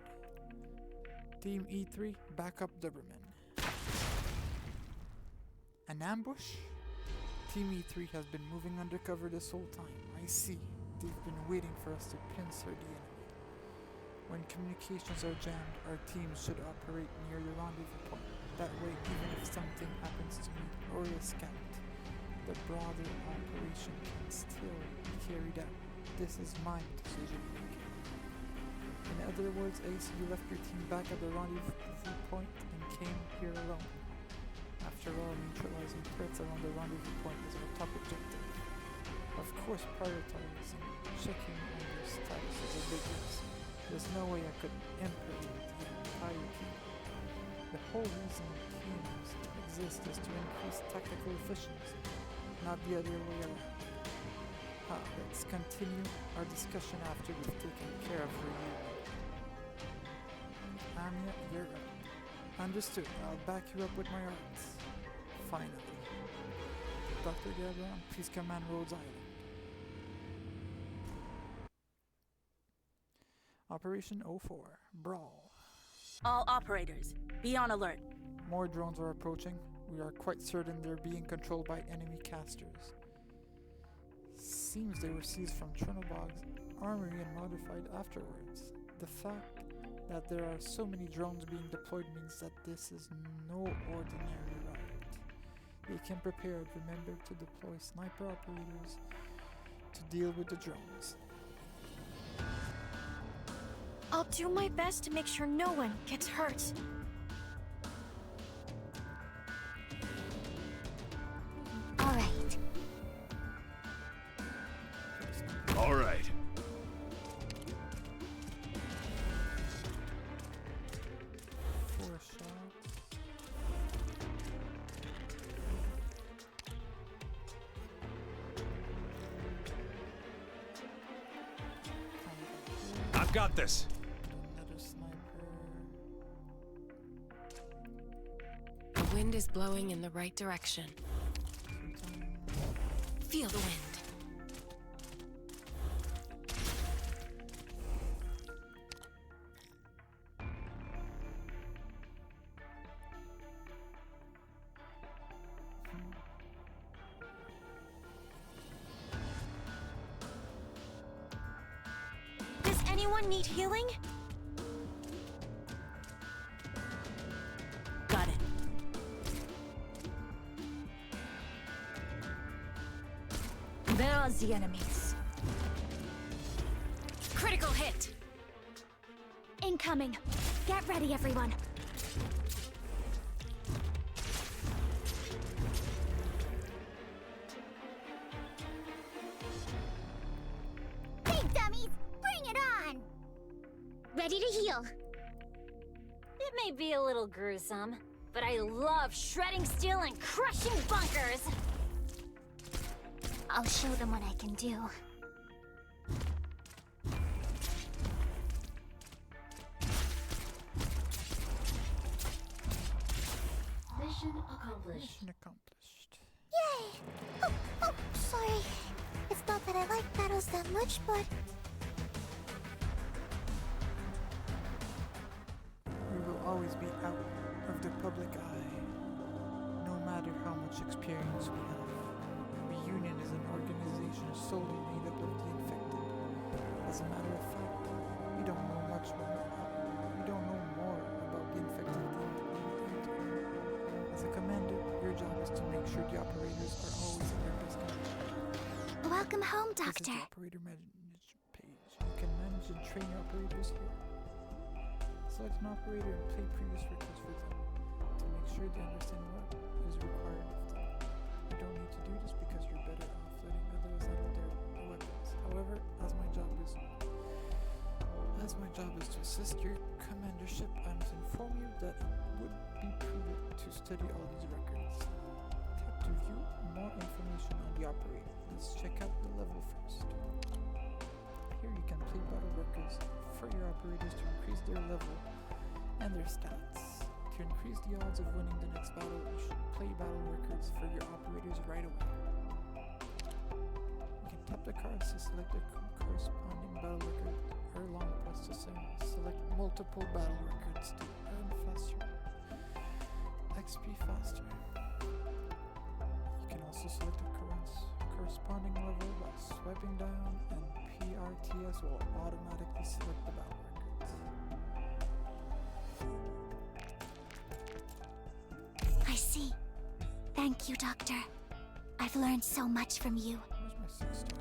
Team E3, back up Doberman. An ambush? Team E3 has been moving undercover this whole time. I see. They've been waiting for us to pincer the enemy. When communications are jammed, our teams should operate near the rendezvous point. That way, even if something happens to me or a scout, the broader operation can still be carried out. This is my decision making. In other words, Ace, you left your team back at the rendezvous point and came here alone. After all, neutralizing threats around the rendezvous point is our top objective. Of course, prioritizing checking on their status is a big risk. There's no way I could improve the entire team. The whole reason teams exist is to increase tactical efficiency, not the other way around. Let's continue our discussion after we've taken care of her unit. Anya, you're up. Understood. I'll back you up with my arts. Finally. Dr. Gavron, please command Rhodes Island. Operation 04, Brawl.
All operators, be on alert.
More drones are approaching. We are quite certain they're being controlled by enemy casters. Seems they were seized from Chernobog's armory and modified afterwards. The fact that there are so many drones being deployed means that this is no ordinary riot. They came prepared, remember to deploy sniper operators to deal with the drones.
I'll do my best to make sure no one gets hurt.
All right.
All right.
4 shots.
I've got this.
Another sniper.
The wind is blowing in the right direction.
2 times.
Feel the wind.
Does anyone need healing?
Got it.
There are the enemies.
Critical hit!
Incoming. Get ready, everyone. Big dummies, bring it on! Ready to heal.
It may be a little gruesome, but I love shredding steel and crushing bunkers!
I'll show them what I can do.
Mission accomplished.
Mission accomplished.
Yay! Oh, sorry. It's not that I like battles that much, but
We will always be out of the public eye, no matter how much experience we have. Reunion is an organization solely made up of the infected. As a matter of fact, we don't know much more. We don't know more about the infected than the intern. As a commander, your job is to make sure the operators are always in their best condition.
welcome home,
This is
Doctor.
the operator manage page. You can manage and train your operators here. Select an operator and play previous records for them to make sure they understand what is required of them. You don't need to do this because you're better off letting others handle their weapons. However, as my job is to assist your commandership, I must inform you that it would be prudent to study all these records. Tap to view more information on the operator. Let's check out the level first. Here you can play battle records for your operators to increase their level and their stats. To increase the odds of winning the next battle, you should play battle records for your operators right away. You can tap the cards to select the corresponding battle record, or long press to select multiple battle records to earn faster XP faster. You can also select the corresponding level by swiping down, and PRTS will automatically select the battle records.
I see. Thank you, Doctor. I've learned so much from you.
Where's my 6-star?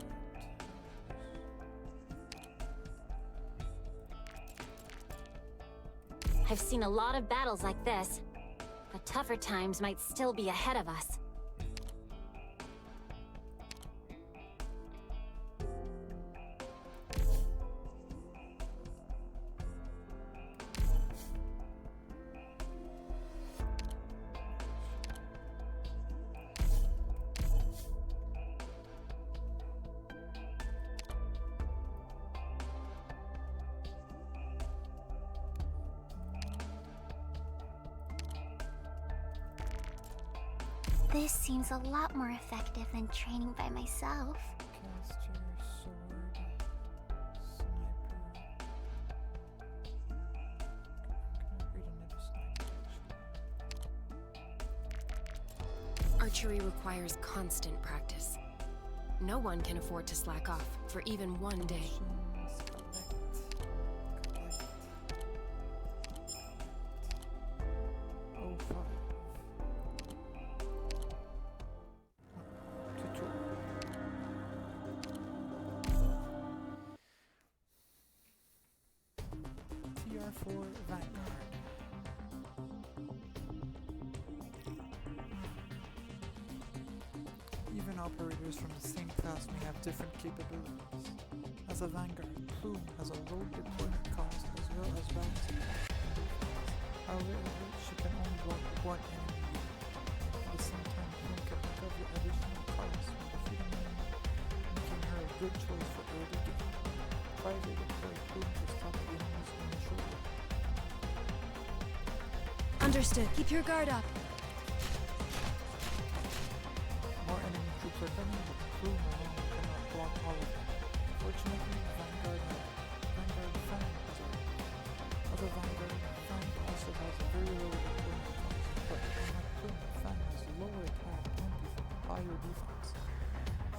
I've seen a lot of battles like this, but tougher times might still be ahead of us.
This seems a lot more effective than training by myself.
Caster, sword, sniper. I'm gonna upgrade another sniper, actually.
Archery requires constant practice. No one can afford to slack off for even one day.
Missions, collect. Oh, 5. Tutorial. TR4 Vanguard. Even operators from the same class may have different capabilities. As a Vanguard, Plume has a low deployment cost as well as bounty. However, she can only block one enemy. At the same time, Plume can recover additional costs when defeating an enemy, making her a good choice for early game. Private deploy Plume to stop the enemy's initial wave.
Understood. Keep your guard up.
More enemy troops are coming, but Plume alone cannot block all of them. Fortunately, Vanguard Fang has a other Vanguard Fang also has a very low deployment cost, but unlike Plume, Fang has lower attack and higher defense.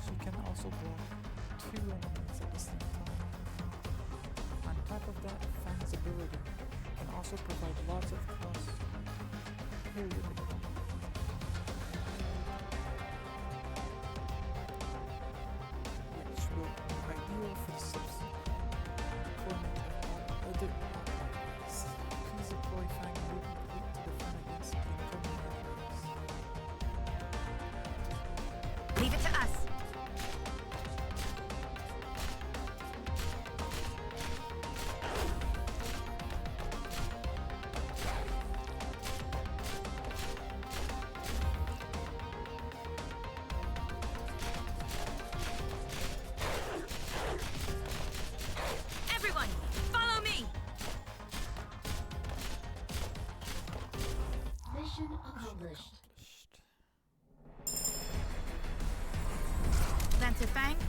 She can also block 2 enemies at the same time. On top of that, Fang's ability can also provide lots of cross period which will be ideal for the subsequent deployment of other operators. Please deploy Fang immediately to defend against the incoming enemies.
Leave it to us.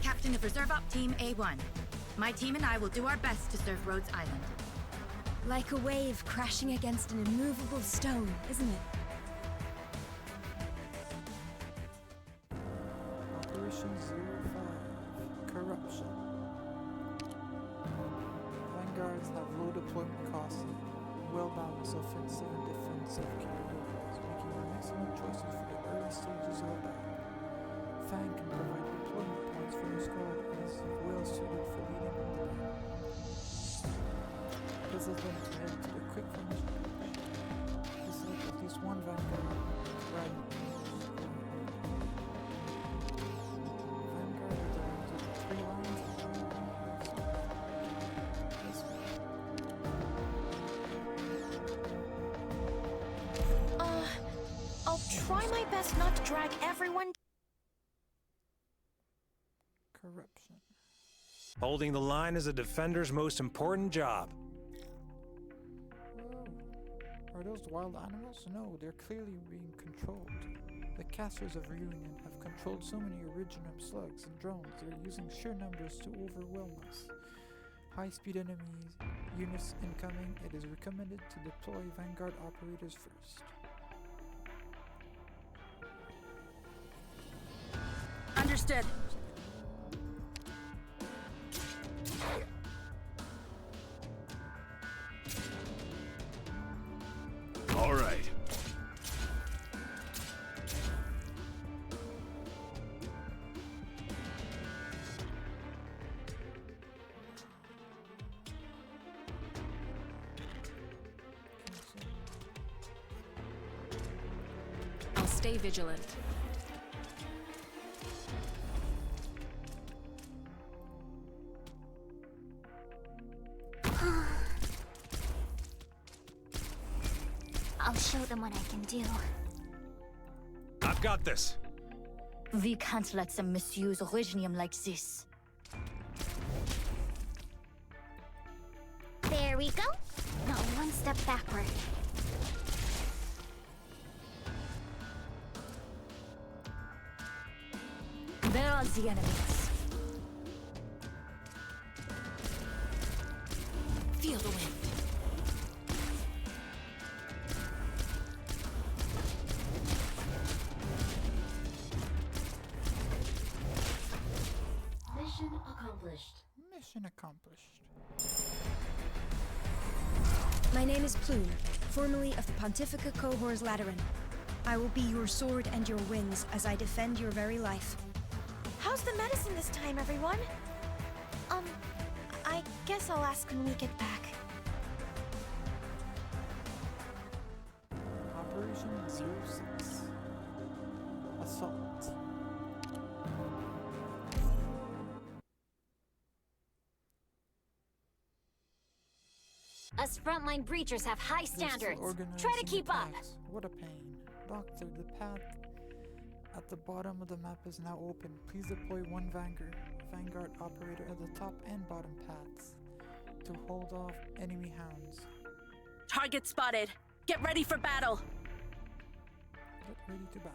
captain of Reserve Op Team A1. My team and I will do our best to serve Rhodes Island.
Like a wave crashing against an immovable stone, isn't it?
Operation 05. Corruption. Vanguards have low deployment costs and well-balanced offensive and defensive capabilities, making them excellent choices for the early stages of a battle. Fang can provide deployment points for your squad and is well suited for leading on the battle. This has been added to the quick formation page. You select at least one Vanguard right. Vanguard with the 3 lines this way.
I'll try my best not to drag everyone.
Corruption.
Holding the line is a defender's most important job.
Whoa. Are those wild animals? No, they're clearly being controlled. The casters of Reunion have controlled so many original slugs and drones, they're using sheer numbers to overwhelm us. High-speed enemies, units incoming, it is recommended to deploy Vanguard operators first.
Understood.
All right.
I'll stay vigilant.
I'll show them what I can do.
I've got this.
We can't let them misuse Originium like this.
There we go. Now one step backward.
Where are the enemies?
Feel the wind.
Mission accomplished.
Mission accomplished.
My name is Plume, formerly of the Pontifica Cohors Lateran. I will be your sword and your wings as I defend your very life.
How's the medicine this time, everyone? I guess I'll ask when we get back.
Operation 06. Assault.
Us frontline breachers have high
They're still
standards. Try to
organizing
keep up.
attacks. What a pain. Doctor, the path at the bottom of the map is now open. Please deploy one Vanguard operator at the top and bottom paths to hold off enemy hounds.
Target spotted. Get ready for battle.
Get ready to battle.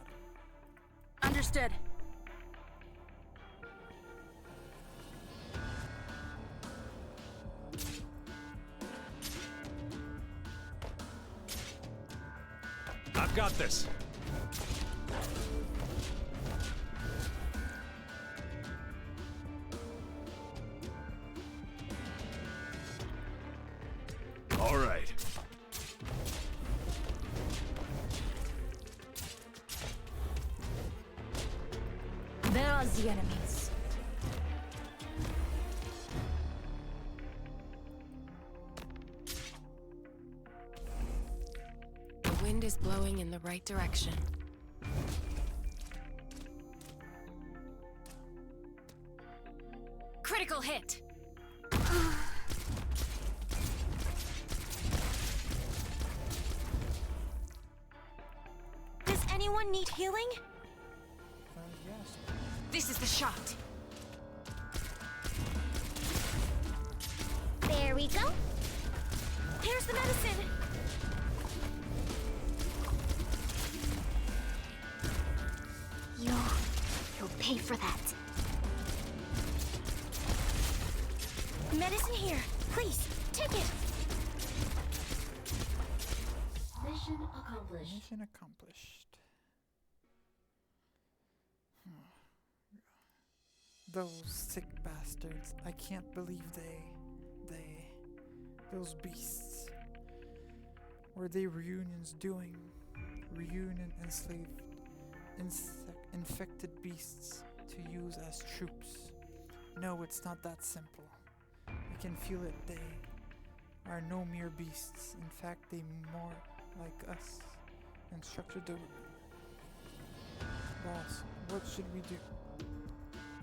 Understood.
I've got this.
All right.
Where are the enemies?
The wind is blowing in the right direction. Critical hit!
Does anyone need healing?
Yes.
This is the shot.
There we go.
Here's the medicine.
You'll pay for that.
Medicine here. Please, take it.
Mission accomplished.
Mission accomplished. Those sick bastards. I can't believe those beasts. What are they reunions doing? Reunion enslaved, infected beasts to use as troops. No, it's not that simple. I can feel it. They are no mere beasts. In fact, they more like us. Instructor Doberman. Boss, what should we do?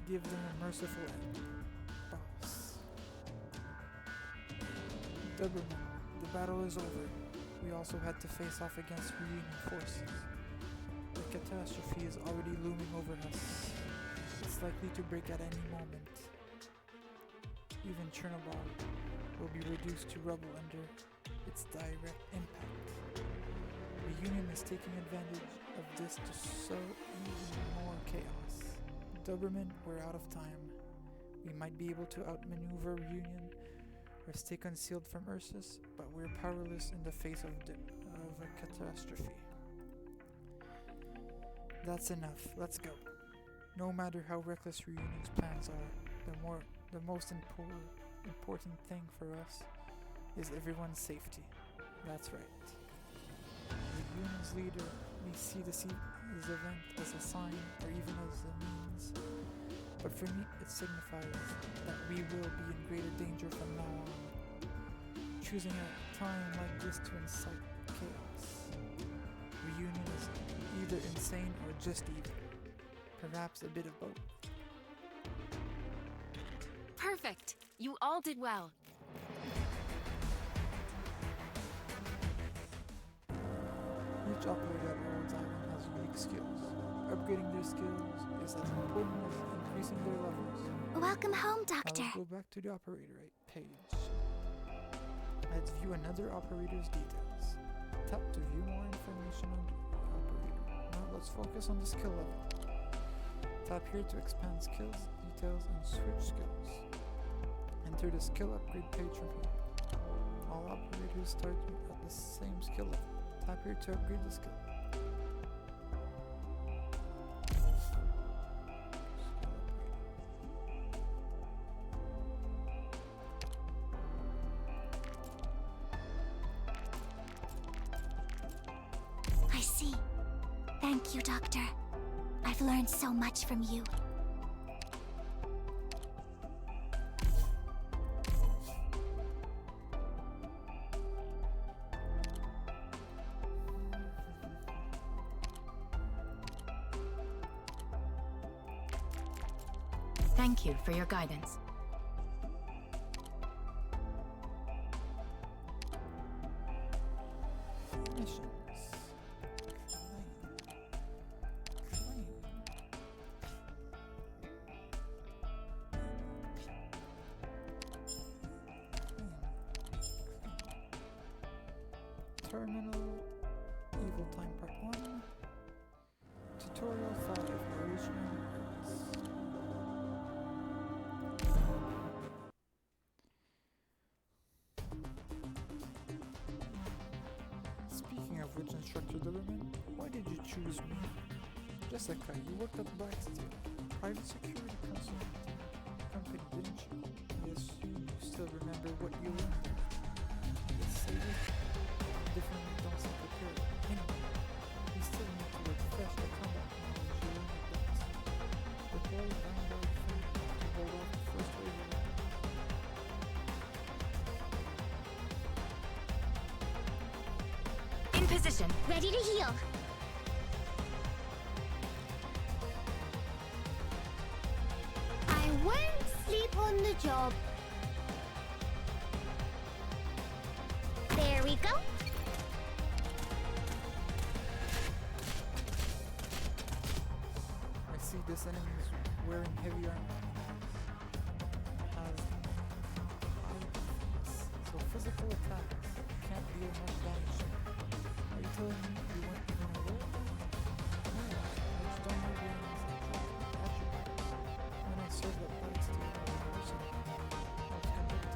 Give them a merciful end. Boss. Doberman, the battle is over. We also had to face off against Reunion forces. The catastrophe is already looming over us. It's likely to break at any moment. Even Chernobyl will be reduced to rubble under its direct impact. Reunion is taking advantage of this to sow even more chaos. Doberman, we're out of time. We might be able to outmaneuver Reunion or stay concealed from Ursus, but we're powerless in the face of a catastrophe. That's enough. Let's go. No matter how reckless Reunion's plans are, the most important thing for us is everyone's safety. That's right. Reunion's leader may see this event as a sign or even as a means, but for me it signifies that we will be in greater danger from now on. Choosing a time like this to incite chaos. Reunion is either insane or just evil. Perhaps a bit of both.
Perfect! You all did well.
Each operator at Owen's Island has unique skills. Upgrading their skills is as important as increasing their levels.
Welcome home, Doctor.
Now let's go back to the operator page. Let's view another operator's details. Tap to view more information on the operator. Now let's focus on the skill level. Tap here to expand skills, details, and switch skills. Enter the skill upgrade page from here. All operators start at the same skill level. Tap here to upgrade the skill.
I see. Thank you, Doctor. I've learned so much from you.
Thank you for your guidance.
Missions. Terminal, Evil Time Part 1, Tutorial 5, Original Memories. Speaking of which, Instructor Doberman, why did you choose me? Jessica, you worked at Blacksteel, private security company, didn't you? I assume you still remember what you learned there. Yes, I did. Definitely don't seem prepared. Anyway, we still need to refresh the combat knowledge you learned at Blacksteel. Deploy Vanguard Fleet to hold off the first wave of
In position.
Ready to heal. I won't sleep on the job. There we go.
I see this enemy is wearing heavy armor. Has high defense, so physical attacks can't deal much damage. Are you telling me you weren't even aware? No, I just don't know the enemy's attribute. When I served at Blacksteel as a mercenary, I was conducting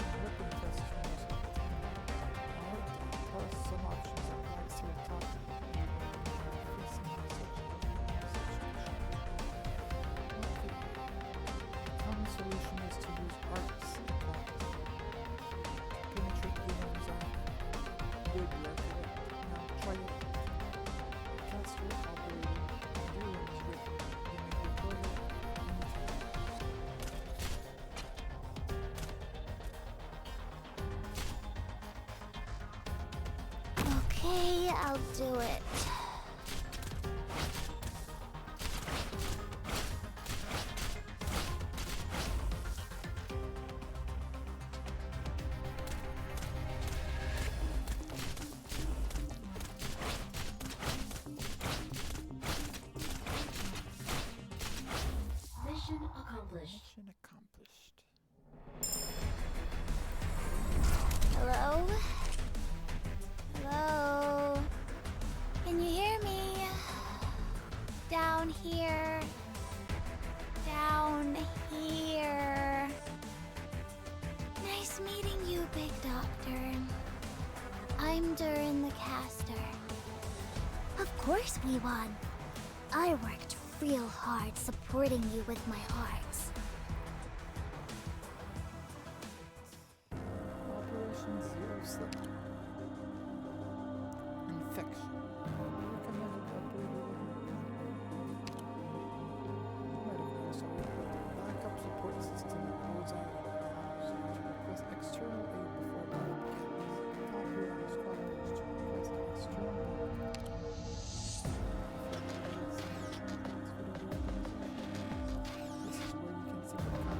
Okay, I'll do it.
Mission accomplished.
Mission accomplished.
Hello? Hello? Can you hear me? Down here. Down here. Nice meeting you, Big Doctor. I'm Durin the Caster. Of course we won. I worked real hard supporting you with my arts.
Operation Zero Slip. Infection. Recommended operator. Might have noticed already. Backup support system loads out of the house to request external aid before battle begins. Top hero squadrons to request external aid. This is where you can see the kind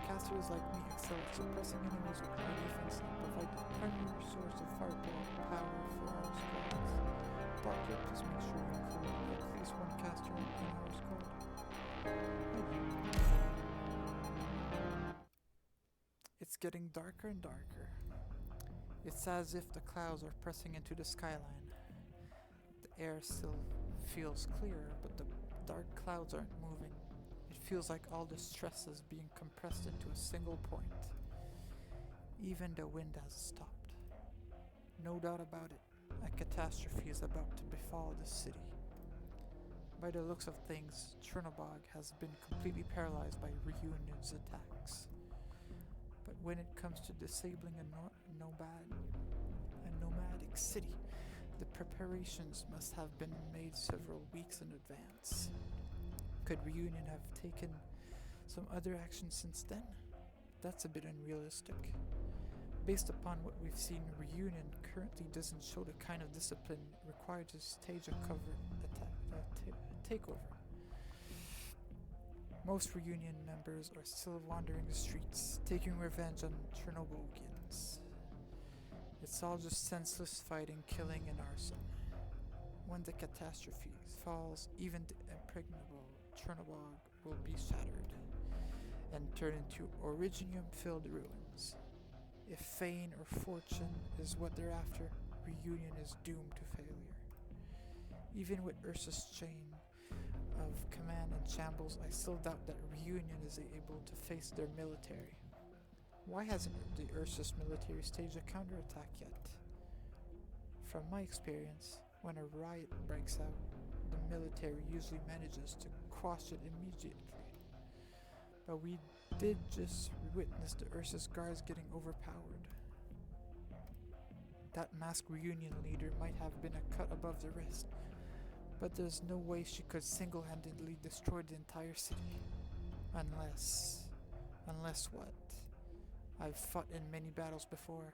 Casters like me excel at suppressing enemies with high defense and provide the primary source of fireball power for our squads. Doctor, please make sure you include at least one caster in our squad. It's getting darker and darker. It's as if the clouds are pressing into the skyline. The air still feels clear, but the dark clouds aren't moving. It feels like all the stress is being compressed into a single point. Even the wind has stopped. No doubt about it, a catastrophe is about to befall the city. By the looks of things, Chernobog has been completely paralyzed by Reunion's attacks. But when it comes to disabling a nomadic city, the preparations must have been made several weeks in advance. Could Reunion have taken some other action since then? That's a bit unrealistic. Based upon what we've seen, Reunion currently doesn't show the kind of discipline required to stage a covert takeover. Most Reunion members are still wandering the streets, taking revenge on Chernobylians. It's all just senseless fighting, killing, and arson. When the catastrophe falls, even the impregnable Chernobog will be shattered and turn into originium-filled ruins. If fame or fortune is what they're after, Reunion is doomed to failure. Even with Ursa's chain of command and shambles, I still doubt that Reunion is able to face their military. Why hasn't the Ursus military staged a counterattack yet? From my experience, when a riot breaks out, the military usually manages to quash it immediately. But we did just witness the Ursus guards getting overpowered. That masked Reunion leader might have been a cut above the rest, but there's no way she could single-handedly destroy the entire city. Unless what? I've fought in many battles before.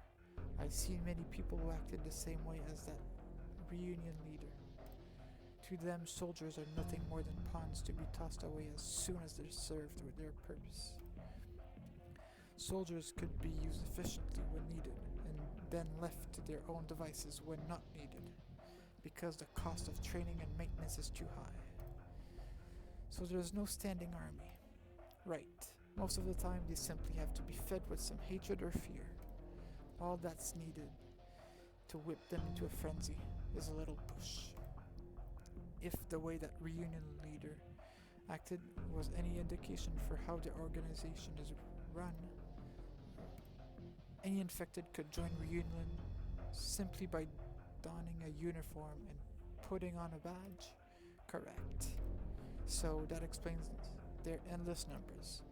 I've seen many people who acted the same way as that Reunion leader. To them, soldiers are nothing more than pawns to be tossed away as soon as they're served with their purpose. Soldiers could be used efficiently when needed, and then left to their own devices when not needed, because the cost of training and maintenance is too high. So there's no standing army. Right, most of the time they simply have to be fed with some hatred or fear. All that's needed to whip them into a frenzy is a little push. If the way that Reunion leader acted was any indication for how the organization is run. Any infected could join Reunion simply by donning a uniform and putting on a badge. Correct. So that explains their endless numbers.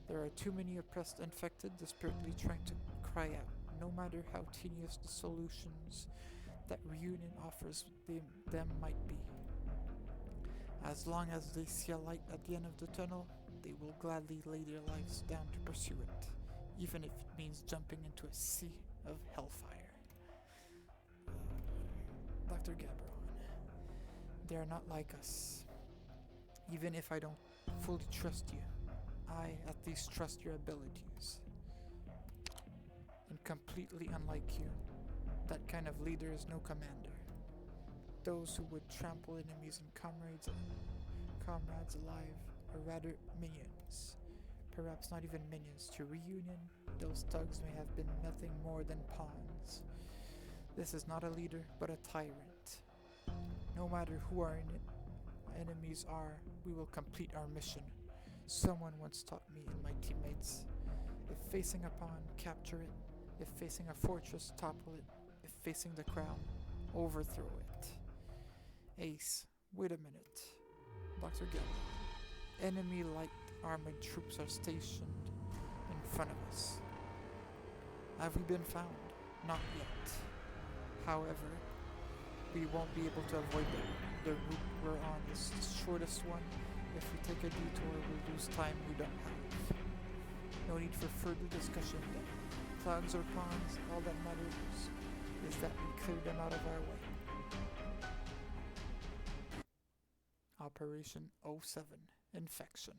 There are too many oppressed infected desperately trying to cry out, no matter how tedious the solutions that Reunion offers them might be. As long as they see a light at the end of the tunnel, they will gladly lay their lives down to pursue it, even if it means jumping into a sea of hellfire. Dr. Gabron, they are not like us. Even if I don't fully trust you, I at least trust your abilities. And completely unlike you, that kind of leader is no commander. Those who would trample enemies and comrades alive are rather minions. Perhaps not even minions. To Reunion, those thugs may have been nothing more than pawns. This is not a leader, but a tyrant. No matter who our enemies are, we will complete our mission. Someone once taught me and my teammates, if facing a pawn, capture it. If facing a fortress, topple it. If facing the crown, overthrow it. Ace, wait a minute. Dr. Gabron, enemy light armored troops are stationed in front of us. Have we been found? Not yet. However, we won't be able to avoid them. The route we're on is the shortest one. If we take a detour, we'll lose time we don't have. No need for further discussion then. Thugs or pawns, all that matters is that we clear them out of our way. Operation 07, Infection.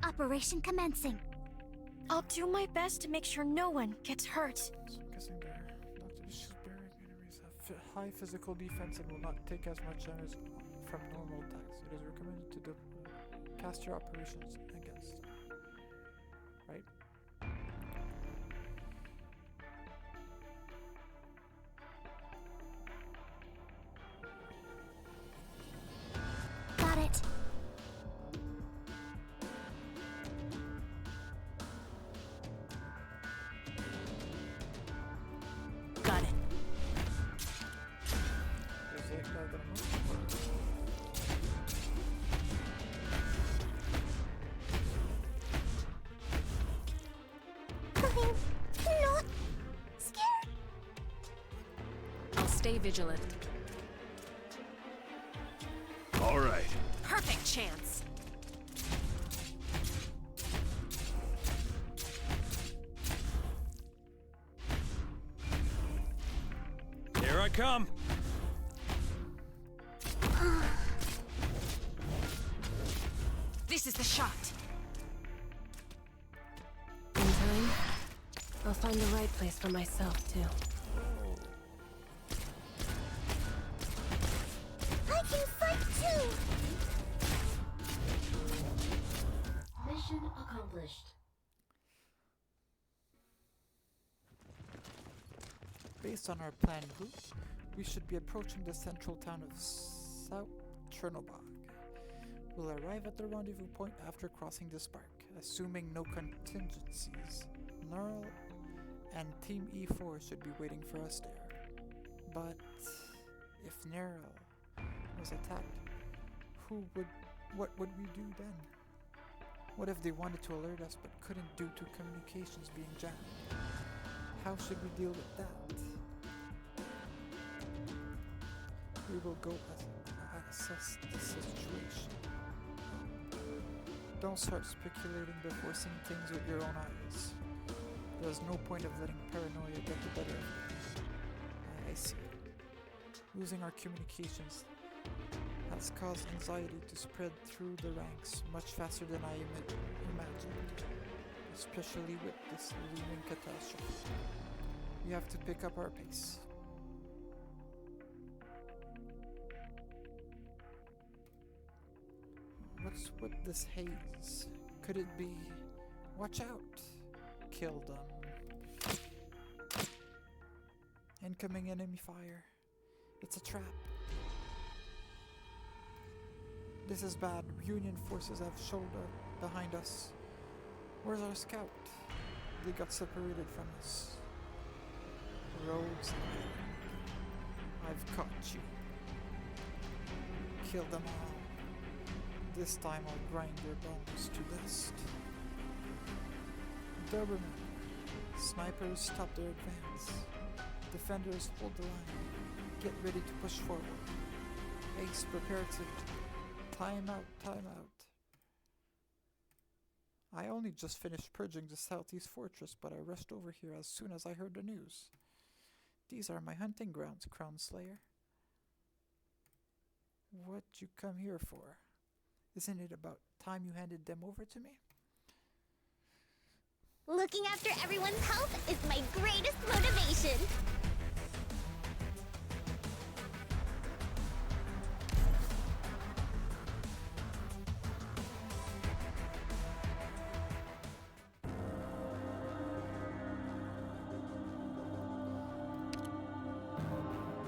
Operation commencing.
I'll do my best to make sure no one gets hurt.
So I'm guessing their Dr. Bearing enemies have high physical defense and will not take as much damage from normal attacks. It is recommended to cast your operations against them. Right?
Got it.
Got it.
Is it gonna move?
I'm not scared.
I'll stay vigilant.
All right.
Perfect chance.
Here I come.
This is the shot. In time, I'll find the right place for myself, too.
I can fight too.
Mission accomplished.
Based on our planned route, we should be approaching the central town of South Chernobog. We'll arrive at the rendezvous point after crossing this park, assuming no contingencies. Neural and Team E4 should be waiting for us there. But if Neural was attacked, what would we do then? What if they wanted to alert us but couldn't due to communications being jammed? How should we deal with that? We will go assess the situation. Don't start speculating before seeing things with your own eyes. There's no point of letting paranoia get the better of you. I see. Losing our communications has caused anxiety to spread through the ranks much faster than I imagined, especially with this looming catastrophe. We have to pick up our pace. What's with this haze? Could it be... Watch out! Kill them. Incoming enemy fire. It's a trap. This is bad. Union forces have shouldered behind us. Where's our scout? They got separated from us. Rogues. I've caught you. Kill them all. This time I'll grind your bones to dust. Doberman. Snipers stop their advance. Defenders hold the line. Get ready to push forward. Ace, prepare to... Time out, time out. I only just finished purging the southeast fortress, but I rushed over here as soon as I heard the news. These are my hunting grounds, Crown Slayer. What you come here for? Isn't it about time you handed them over to me?
Looking after everyone's health is my greatest motivation.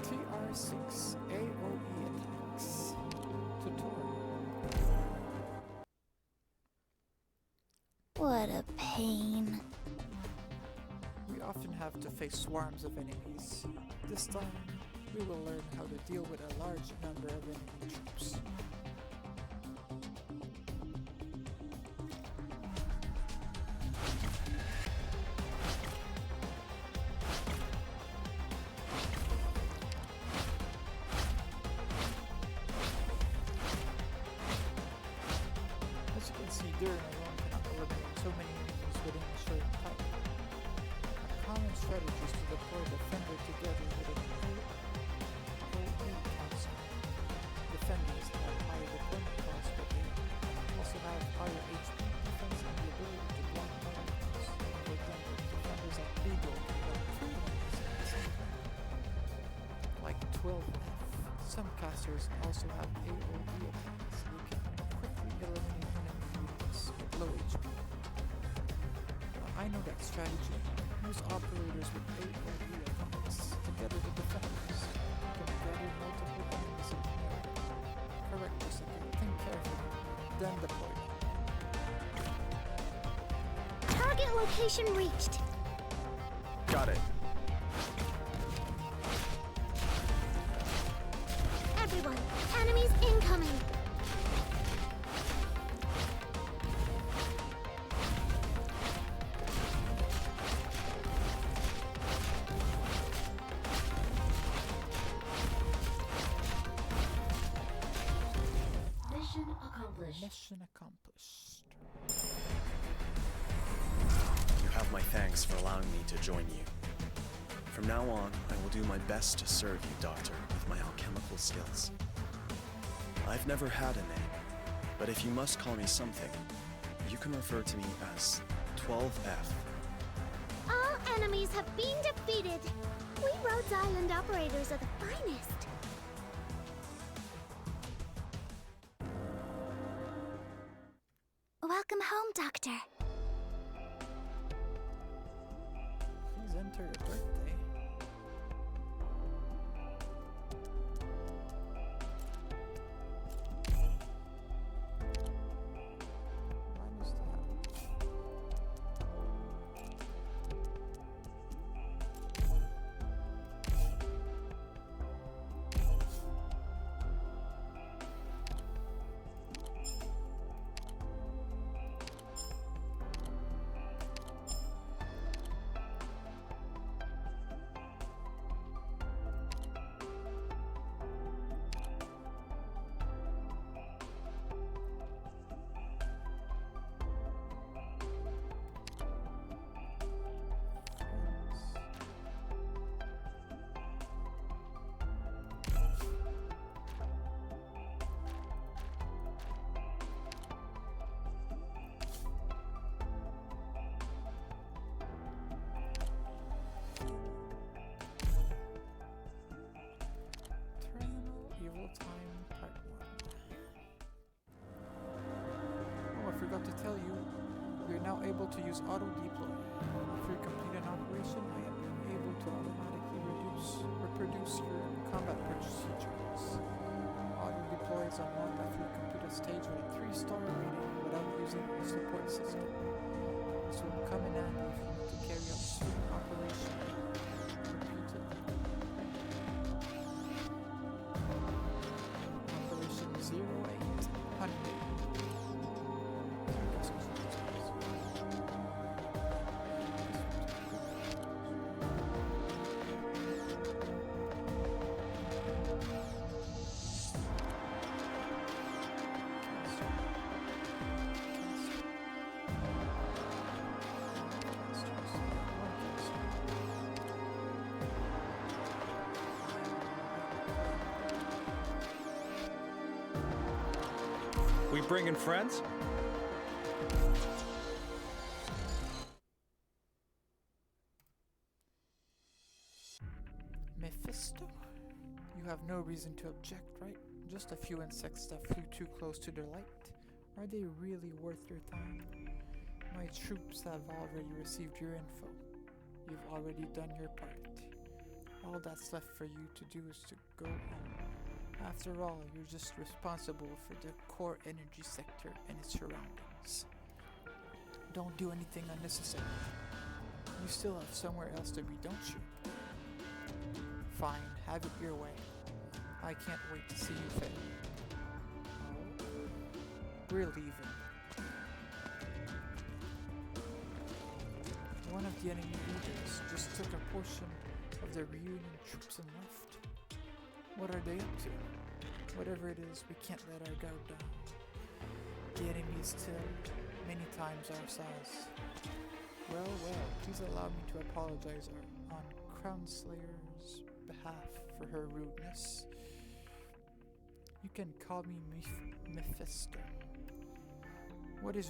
TR6 AOE attacks. Tutorial.
What a pain.
We often have to face swarms of enemies. This time, we will learn how to deal with a large number of enemy troops. As you can see, during a run cannot eliminate so many enemies within a short time. A common strategy is to deploy Defender together with an OE council. Defenders have higher deployment costs, but they also have higher HP defense and the ability to block enemies. For example, defenders at Beagle can block 3 enemies at the same time. Like 12F, some casters also have AOE attacks. They can quickly eliminate enemy units with low HP. I know that strategy. Use operators with AOE attacks together with defenders. You can gather multiple enemies in the area. Correct for a second. Think carefully. Then deploy.
Target location reached.
Got it.
Everyone, enemies incoming.
Mission accomplished.
Mission accomplished.
You have my thanks for allowing me to join you. From now on, I will do my best to serve you, Doctor, with my alchemical skills. I've never had a name, but if you must call me something, you can refer to me as 12F.
All enemies have been defeated. We Rhodes Island operators are the finest. Welcome home, Doctor.
Please enter your birthday. When is that? forgot to tell you, we are now able to use auto deploy. After you complete an operation, I am able to automatically reproduce your combat procedures. Auto deploy is unlocked after you complete a stage with a 3-star rating without using a support system. This will come in handy if you need to carry out certain operation repeatedly. Operation 0800.
We bringing friends?
Mephisto? You have no reason to object, right? Just a few insects that flew too close to their light. Are they really worth your time? My troops have already received your info. You've already done your part. All that's left for you to do is to go home. After all, you're just responsible for the core energy sector and its surroundings. Don't do anything unnecessary. You still have somewhere else to be, don't you? Fine, have it your way. I can't wait to see you fail. We're leaving. One of the enemy leaders just took a portion of their reunion troops and left. What are they up to? Whatever it is, we can't let our guard down. The enemy is still many times our size. Well, please allow me to apologize on Crown Slayer's behalf for her rudeness. You can call me Mephisto. What is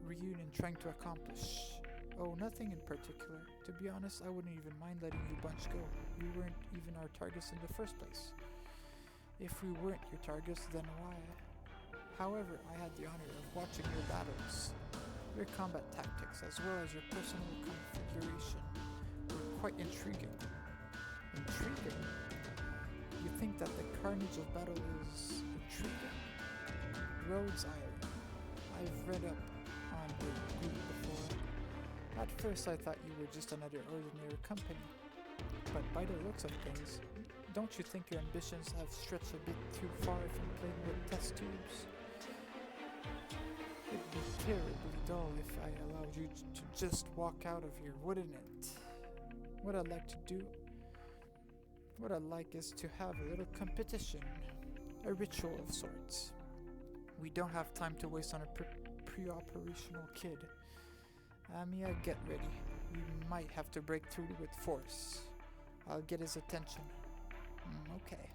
Reunion trying to accomplish? Oh, nothing in particular. To be honest, I wouldn't even mind letting you bunch go. You weren't even our targets in the first place. If we weren't your targets, then why? However, I had the honor of watching your battles. Your combat tactics, as well as your personal configuration, were quite intriguing. Intriguing? You think that the carnage of battle is intriguing? Rhodes Island. I've read up on your group before. At first I thought you were just another ordinary company. But by the looks of things, don't you think your ambitions have stretched a bit too far from playing with test tubes? It'd be terribly dull if I allowed you to just walk out of here, wouldn't it? What I'd like is to have a little competition, a ritual of sorts. We don't have time to waste on a pre-operational kid. Amiya, get ready. We might have to break through with force. I'll get his attention. Okay.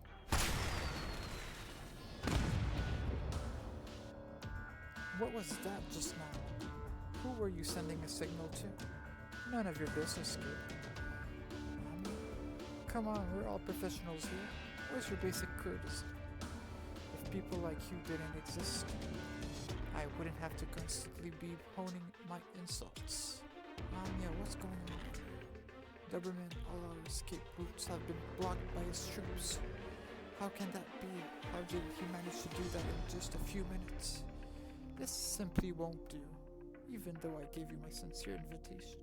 What was that just now? Who were you sending a signal to? None of your business, kid. Come on, we're all professionals here. Where's your basic courtesy? If people like you didn't exist, I wouldn't have to constantly be honing my insults. Yeah, what's going on? Doberman, all our escape routes have been blocked by his troops. How can that be? How did he manage to do that in just a few minutes? This simply won't do, even though I gave you my sincere invitation.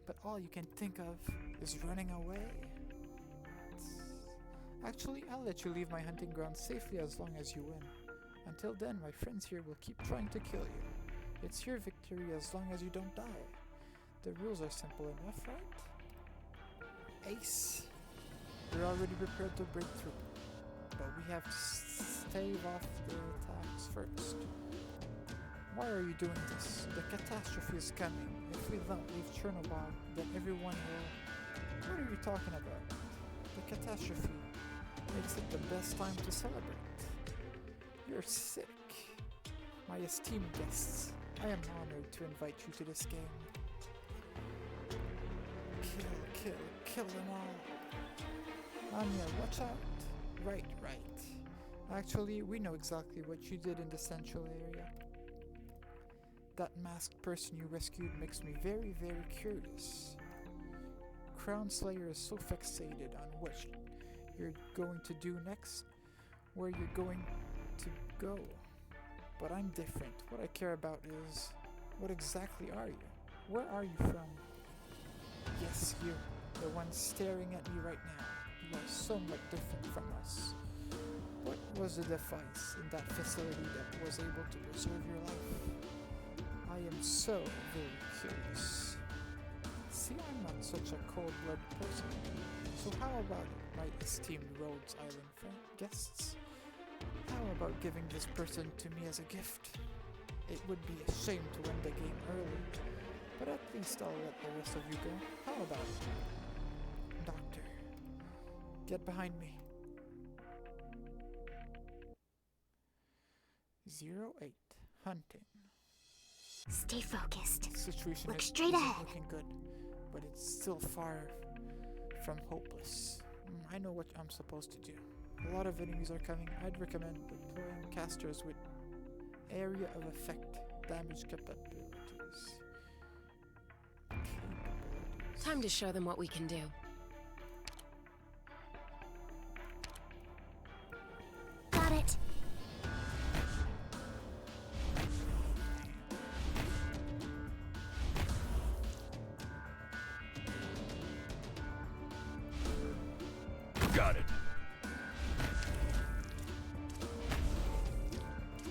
But all you can think of is running away. Actually, I'll let you leave my hunting ground safely as long as you win. Until then, my friends here will keep trying to kill you. It's your victory as long as you don't die. The rules are simple enough, right? Ace! We're already prepared to break through, but we have to stave off their attacks first. Why are you doing this? The catastrophe is coming. If we don't leave Chernobyl, then everyone will... What are you talking about? The catastrophe makes it the best time to celebrate. You're sick. My esteemed guests, I am honored to invite you to this game. Kill them all. Anya, watch out. Right. Actually, we know exactly what you did in the central area. That masked person you rescued makes me very, very curious. Crown Slayer is so fixated on what you're going to do next, where you're going to go. But I'm different. What I care about is, what exactly are you? Where are you from? Yes, you. The one staring at me right now. You are somewhat different from us. What was the device in that facility that was able to preserve your life? I am so very curious. See, I'm not such a cold-blooded person. So how about it, my esteemed Rhodes Island guests? How about giving this person to me as a gift? It would be a shame to end the game early, but at least I'll let the rest of you go. How about it? Doctor, get behind me. 08, hunting.
Stay focused.
Situation
Look
isn't
straight ahead.
looking good, but it's still far from hopeless. I know what I'm supposed to do. A lot of enemies are coming. I'd recommend deploying casters with area of effect damage capabilities.
Time to show them what we can do.
Got it.
Got it.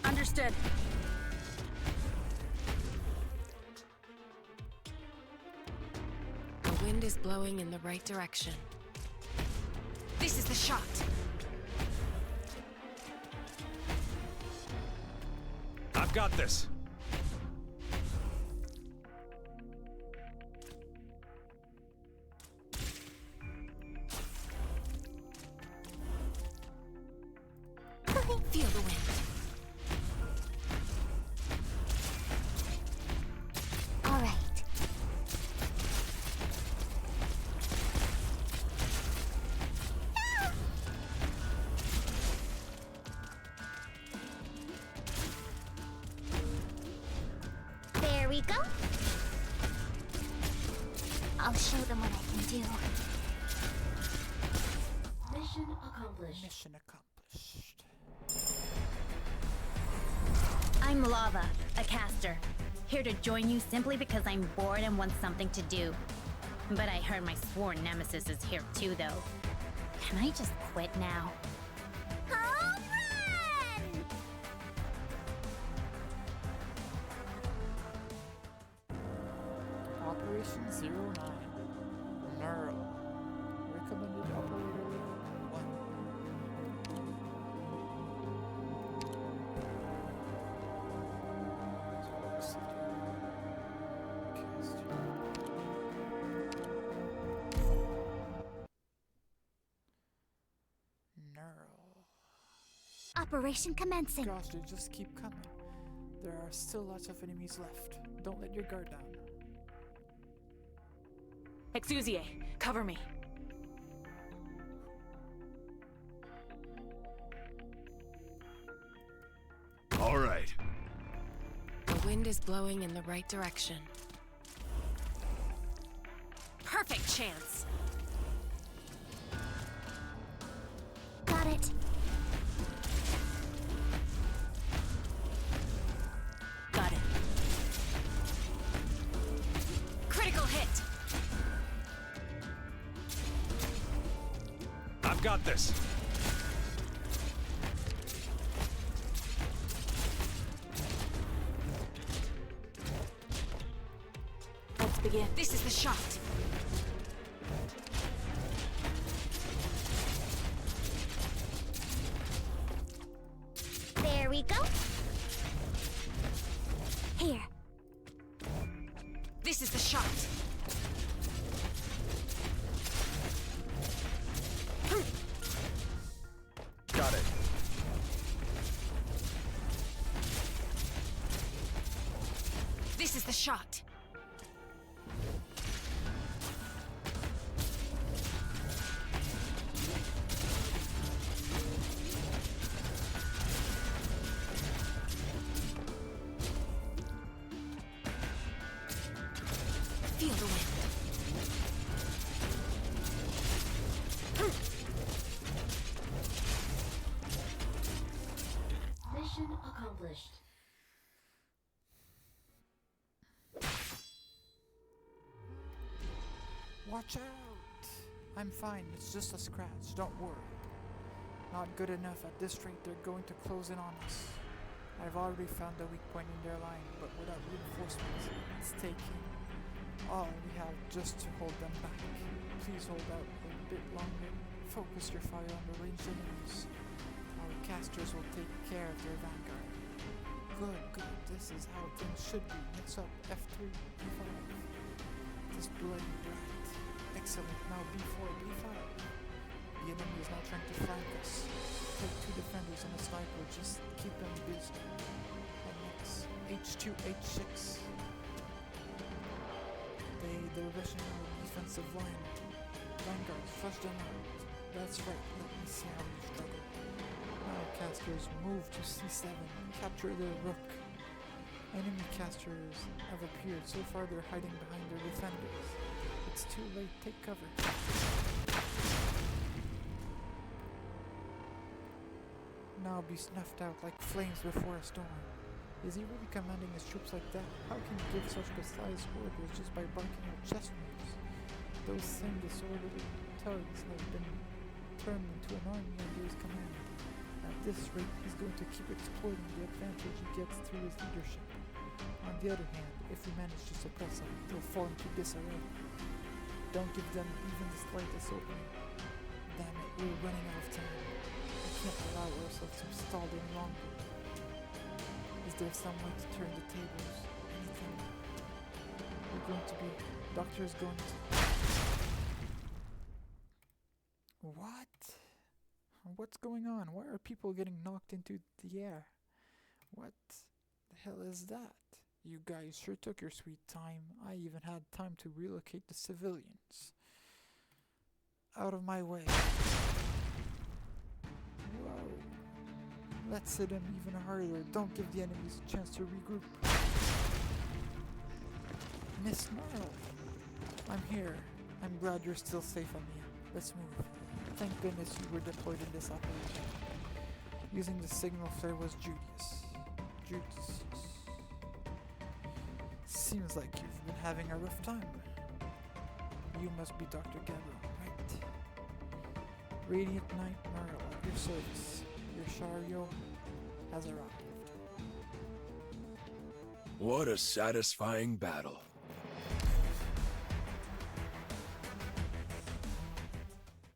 Understood.
The wind is blowing in the right direction. This is the shot.
I've got this.
Feel the wind.
All right. There we go. I'll show them what I can do.
Mission accomplished.
Mission accomplished.
I'm Lava, a caster. Here to join you simply because I'm bored and want something to do. But I heard my sworn nemesis is here too, though. Can I just quit now?
Home run!
Operation 09. Neural. Recommended operator 1. Neural.
Operation commencing.
Gosh, they just keep coming. There are still lots of enemies left. Don't let your guard down.
Exusie, cover me.
All right.
The wind is blowing in the right direction. Perfect chance.
Got it.
Got it.
Critical hit.
I've got this.
Let's begin.
This is the shot.
There we go. Here.
This is the shot.
Got it.
This is the shot. Feel the wind.
Watch out! I'm fine, it's just a scratch, don't worry. Not good enough. At this rate, they're going to close in on us. I've already found a weak point in their line, but without reinforcements, it's taking all we have just to hold them back. Please hold out a bit longer. Focus your fire on the ranged enemies. Our casters will take care of their vanguard. Good. This is how things should be. Mix up F3, B5. This bloody brat. Excellent. Now B4, B5. The enemy is now trying to flank us. Take 2 defenders and a sniper. Just keep them busy. And next, H2, H6. They're rushing our defensive line. Vanguard, flush them out. That's right. Let me see how you struggle. Now casters move to C7. Capture their rook. Enemy casters have appeared. So far they're hiding behind their defenders. It's too late. Take cover. Now be snuffed out like flames before a storm. Is he really commanding his troops like that? How can he give such precise orders just by barking out chest moves? Those same disorderly tugs have been turned into an army under his command. At this rate, he's going to keep exploiting the advantage he gets through his leadership. On the other hand, if we manage to suppress him, they'll fall into disarray. Don't give them even the slightest opening. Damn it, we're running out of time. We can't allow ourselves to stall any longer. Is there some way to turn the tables? Anything? We're going to be... Doctor's going to... What? What's going on? Why are people getting knocked into the air? What the hell is that? You guys sure took your sweet time. I even had time to relocate the civilians. Out of my way. Whoa. Let's hit them even harder. Don't give the enemies a chance to regroup. Miss Merle. I'm here. I'm glad you're still safe on me. Let's move. Thank goodness you were deployed in this operation. Using the signal flare was Judas. Seems like you've been having a rough time. You must be Dr. Gabriel, right? Radiant Knight Merle at your service. Your Shario has arrived.
What a satisfying battle.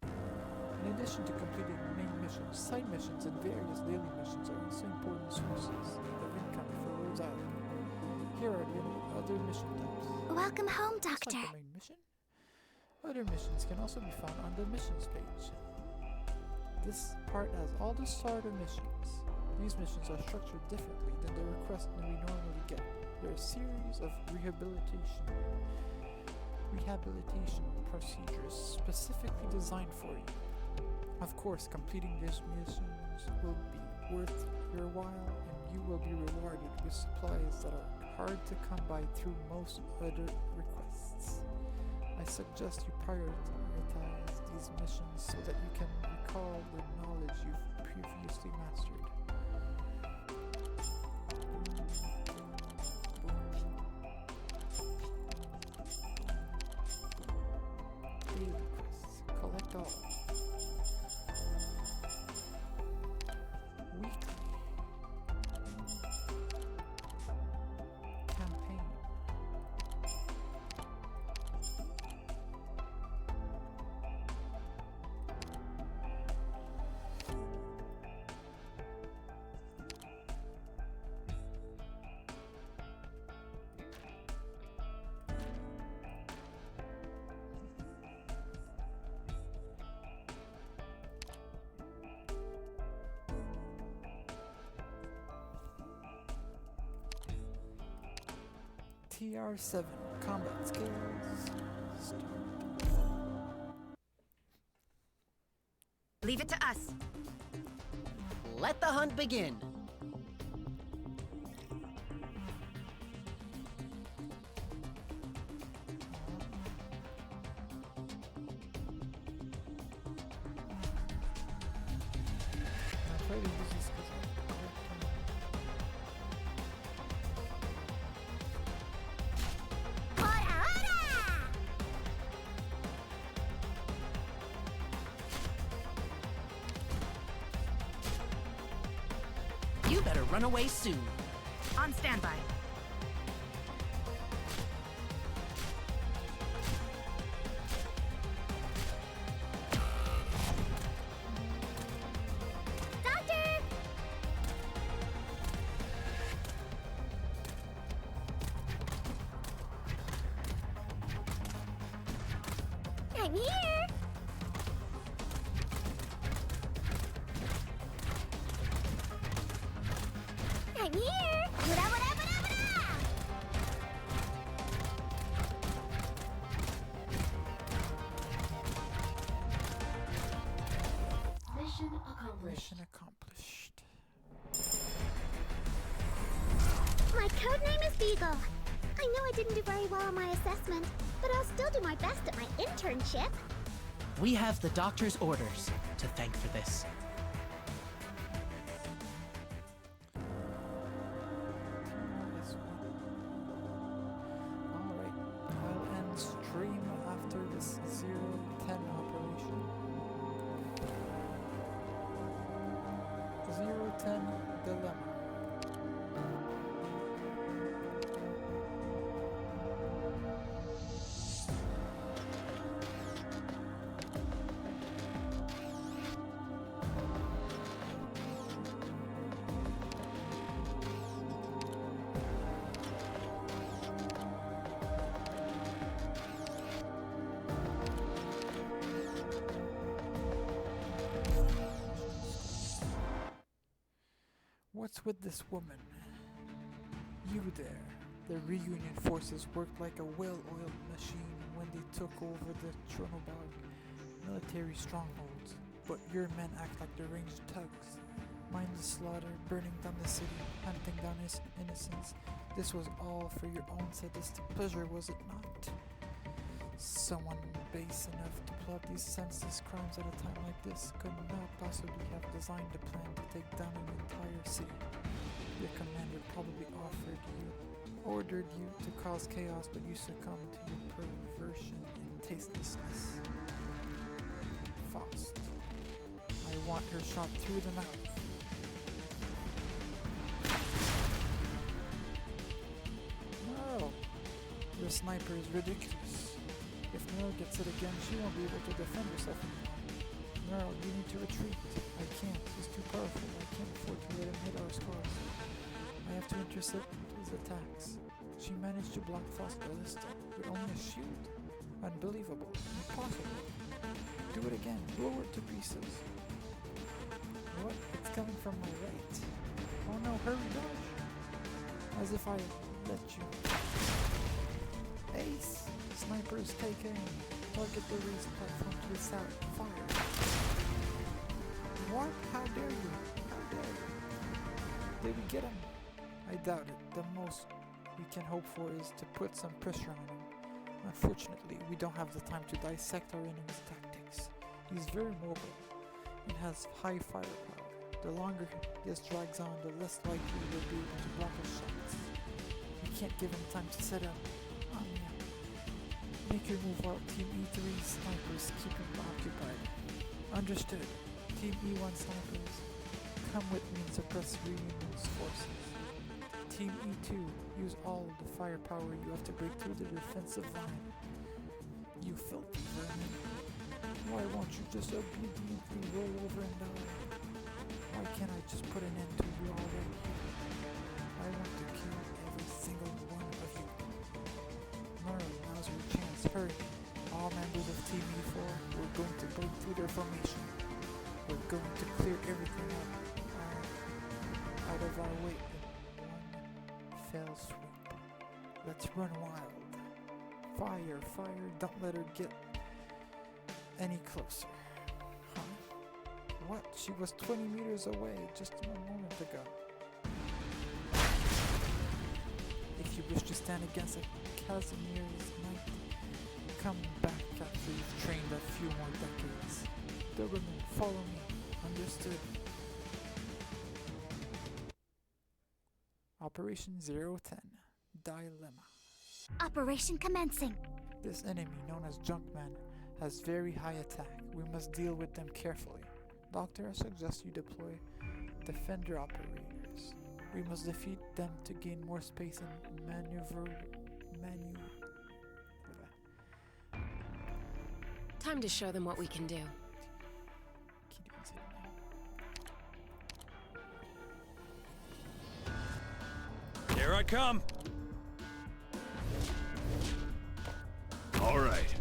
In addition to completing the main missions, side missions and various daily missions are also important sources of income for Rose Island. Here are the other mission types.
Welcome home,
Just
Doctor.
like the main mission, other missions can also be found on the missions page. This part has all the starter missions. These missions are structured differently than the requests we normally get. They're a series of rehabilitation procedures specifically designed for you. Of course, completing these missions will be worth your while, and you will be rewarded with supplies that are hard to come by through most other requests. I suggest you prioritize these missions so that you can recall the knowledge you've previously mastered. Daily quests. Collect all. Weekly. Campaign. TR7 combat skills.
Leave it to us.
Let the hunt begin.
I'll try to use this because I correct them.
You better run away soon.
On standby.
Doctor! I'm here! I'm here! What up, what up, what up, what up?
Mission accomplished.
Mission accomplished.
My codename is Beagle. I know I didn't do very well on my assessment, but I'll still do my best at my internship.
We have the doctor's orders to thank for this.
This one. Alright, I'll end stream after this 010 operation. 010 dilemma. What's with this woman? You there. The reunion forces worked like a well-oiled machine when they took over the Chernobog military strongholds, but your men act like deranged thugs. Mindless slaughter, burning down the city, hunting down innocents. This was all for your own sadistic pleasure, was it not? Someone base enough to plot these senseless crimes at a time like this could not possibly have designed a plan to take down an entire city. Your commander probably ordered you to cause chaos, but you succumbed to your perversion and tastelessness. Faust. I want her shot through the mouth. No! Your sniper is ridiculous. If Meryl gets it again, she won't be able to defend herself anymore. Meryl, you need to retreat. I can't. He's too powerful. I can't afford to let him hit our scores. I have to intercept his attacks. She managed to block Faust's ballista with only a shield. Unbelievable. Impossible. Do it again. Blow it to pieces. What? It's coming from my right. Oh no, hurry, dodge. As if I let you. Ace! Sniper is taken. Target the raised platform to the south. Fire. What? How dare you? How dare you? Did we get him? I doubt it. The most we can hope for is to put some pressure on him. Unfortunately, we don't have the time to dissect our enemy's tactics. He's very mobile and has high firepower. The longer this drags on, the less likely he will be able to block his shots. We can't give him time to set up. Oh yeah. Make your move while Team E3's snipers keep him occupied. Understood. Team E1 snipers, come with me and suppress Reunion's forces. Team E2, use all the firepower you have to break through the defensive line. You filthy vermin. Why won't you just obediently roll over and die? Why can't I just put an end to you already? I want to kill every single one of you. Merle, now's your chance. Hurry. All members of Team E4, we're going to break through their formation. We're going to clear everything out of our way in one fell swoop. Let's run wild. Fire, fire, don't let her get any closer. Huh? What? She was 20 meters away just a moment ago. If you wish to stand against a Casimir's knight, come back after you've trained a few more decades. Doberman, follow me. Understood. Operation 010. Dilemma.
Operation commencing.
This enemy, known as Junkman, has very high attack. We must deal with them carefully. Doctor, I suggest you deploy Defender operators. We must defeat them to gain more space and
Time to show them what we can do.
Can't even say the name.
Here I come!
All right.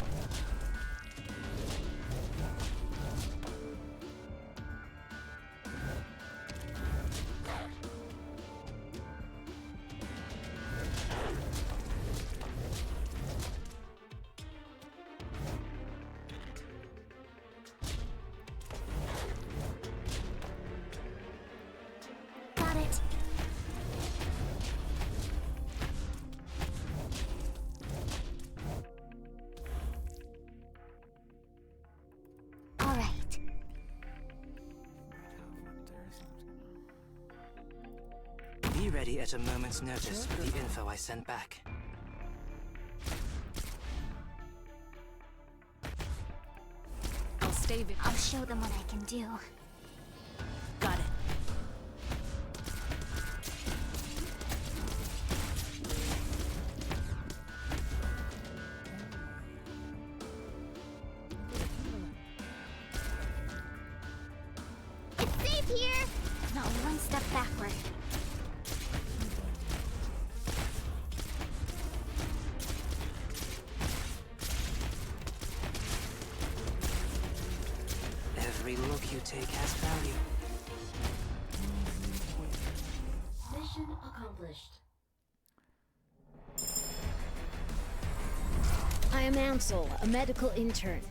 Got it. All right.
Be ready at a moment's notice with the info I sent back.
I'll stay there.
I'll show them what I can do.
Got it.
It's safe here! Not one step backward.
Every look you take has value.
Mission accomplished.
I am Ansel, a medical intern.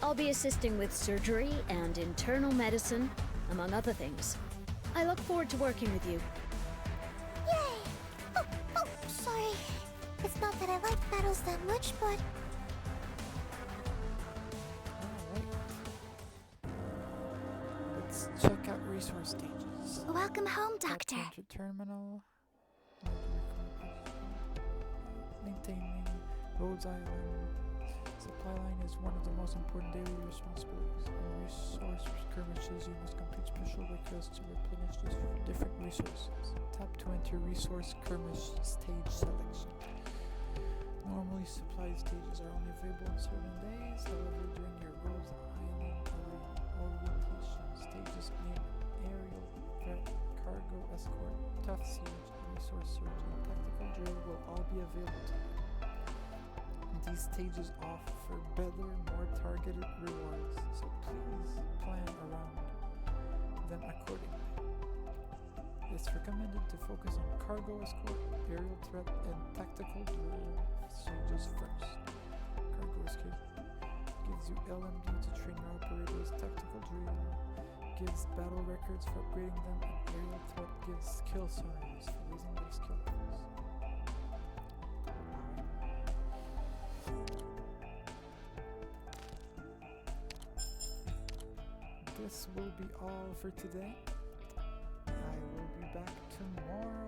I'll be assisting with surgery and internal medicine, among other things. I look forward to working with you.
Yay! Oh, sorry. It's not that I like battles that much, but...
Let's check out resource stages.
Welcome home, Doctor.
Enter terminal. Maintaining Rhodes Island. Supply line is one of the most important daily responsibilities. In resource skirmishes, you must complete special requests to replenish different resources. Tap to enter resource skirmish stage selection. Normally, supply stages are only available on certain days. However, during your Rhodes Island orientation stages, aerial threat, cargo escort, tough siege, resource surge, and tactical drill will all be available to you. These stages offer better, more targeted rewards, so please plan around them accordingly. It's recommended to focus on cargo escort, aerial threat, and tactical drill stages first. Cargo escort gives you LMD to train your operators, tactical drill gives battle records for upgrading them, and aerial threat gives skill signs for raising their skill levels. This will be all for today. I will be back tomorrow.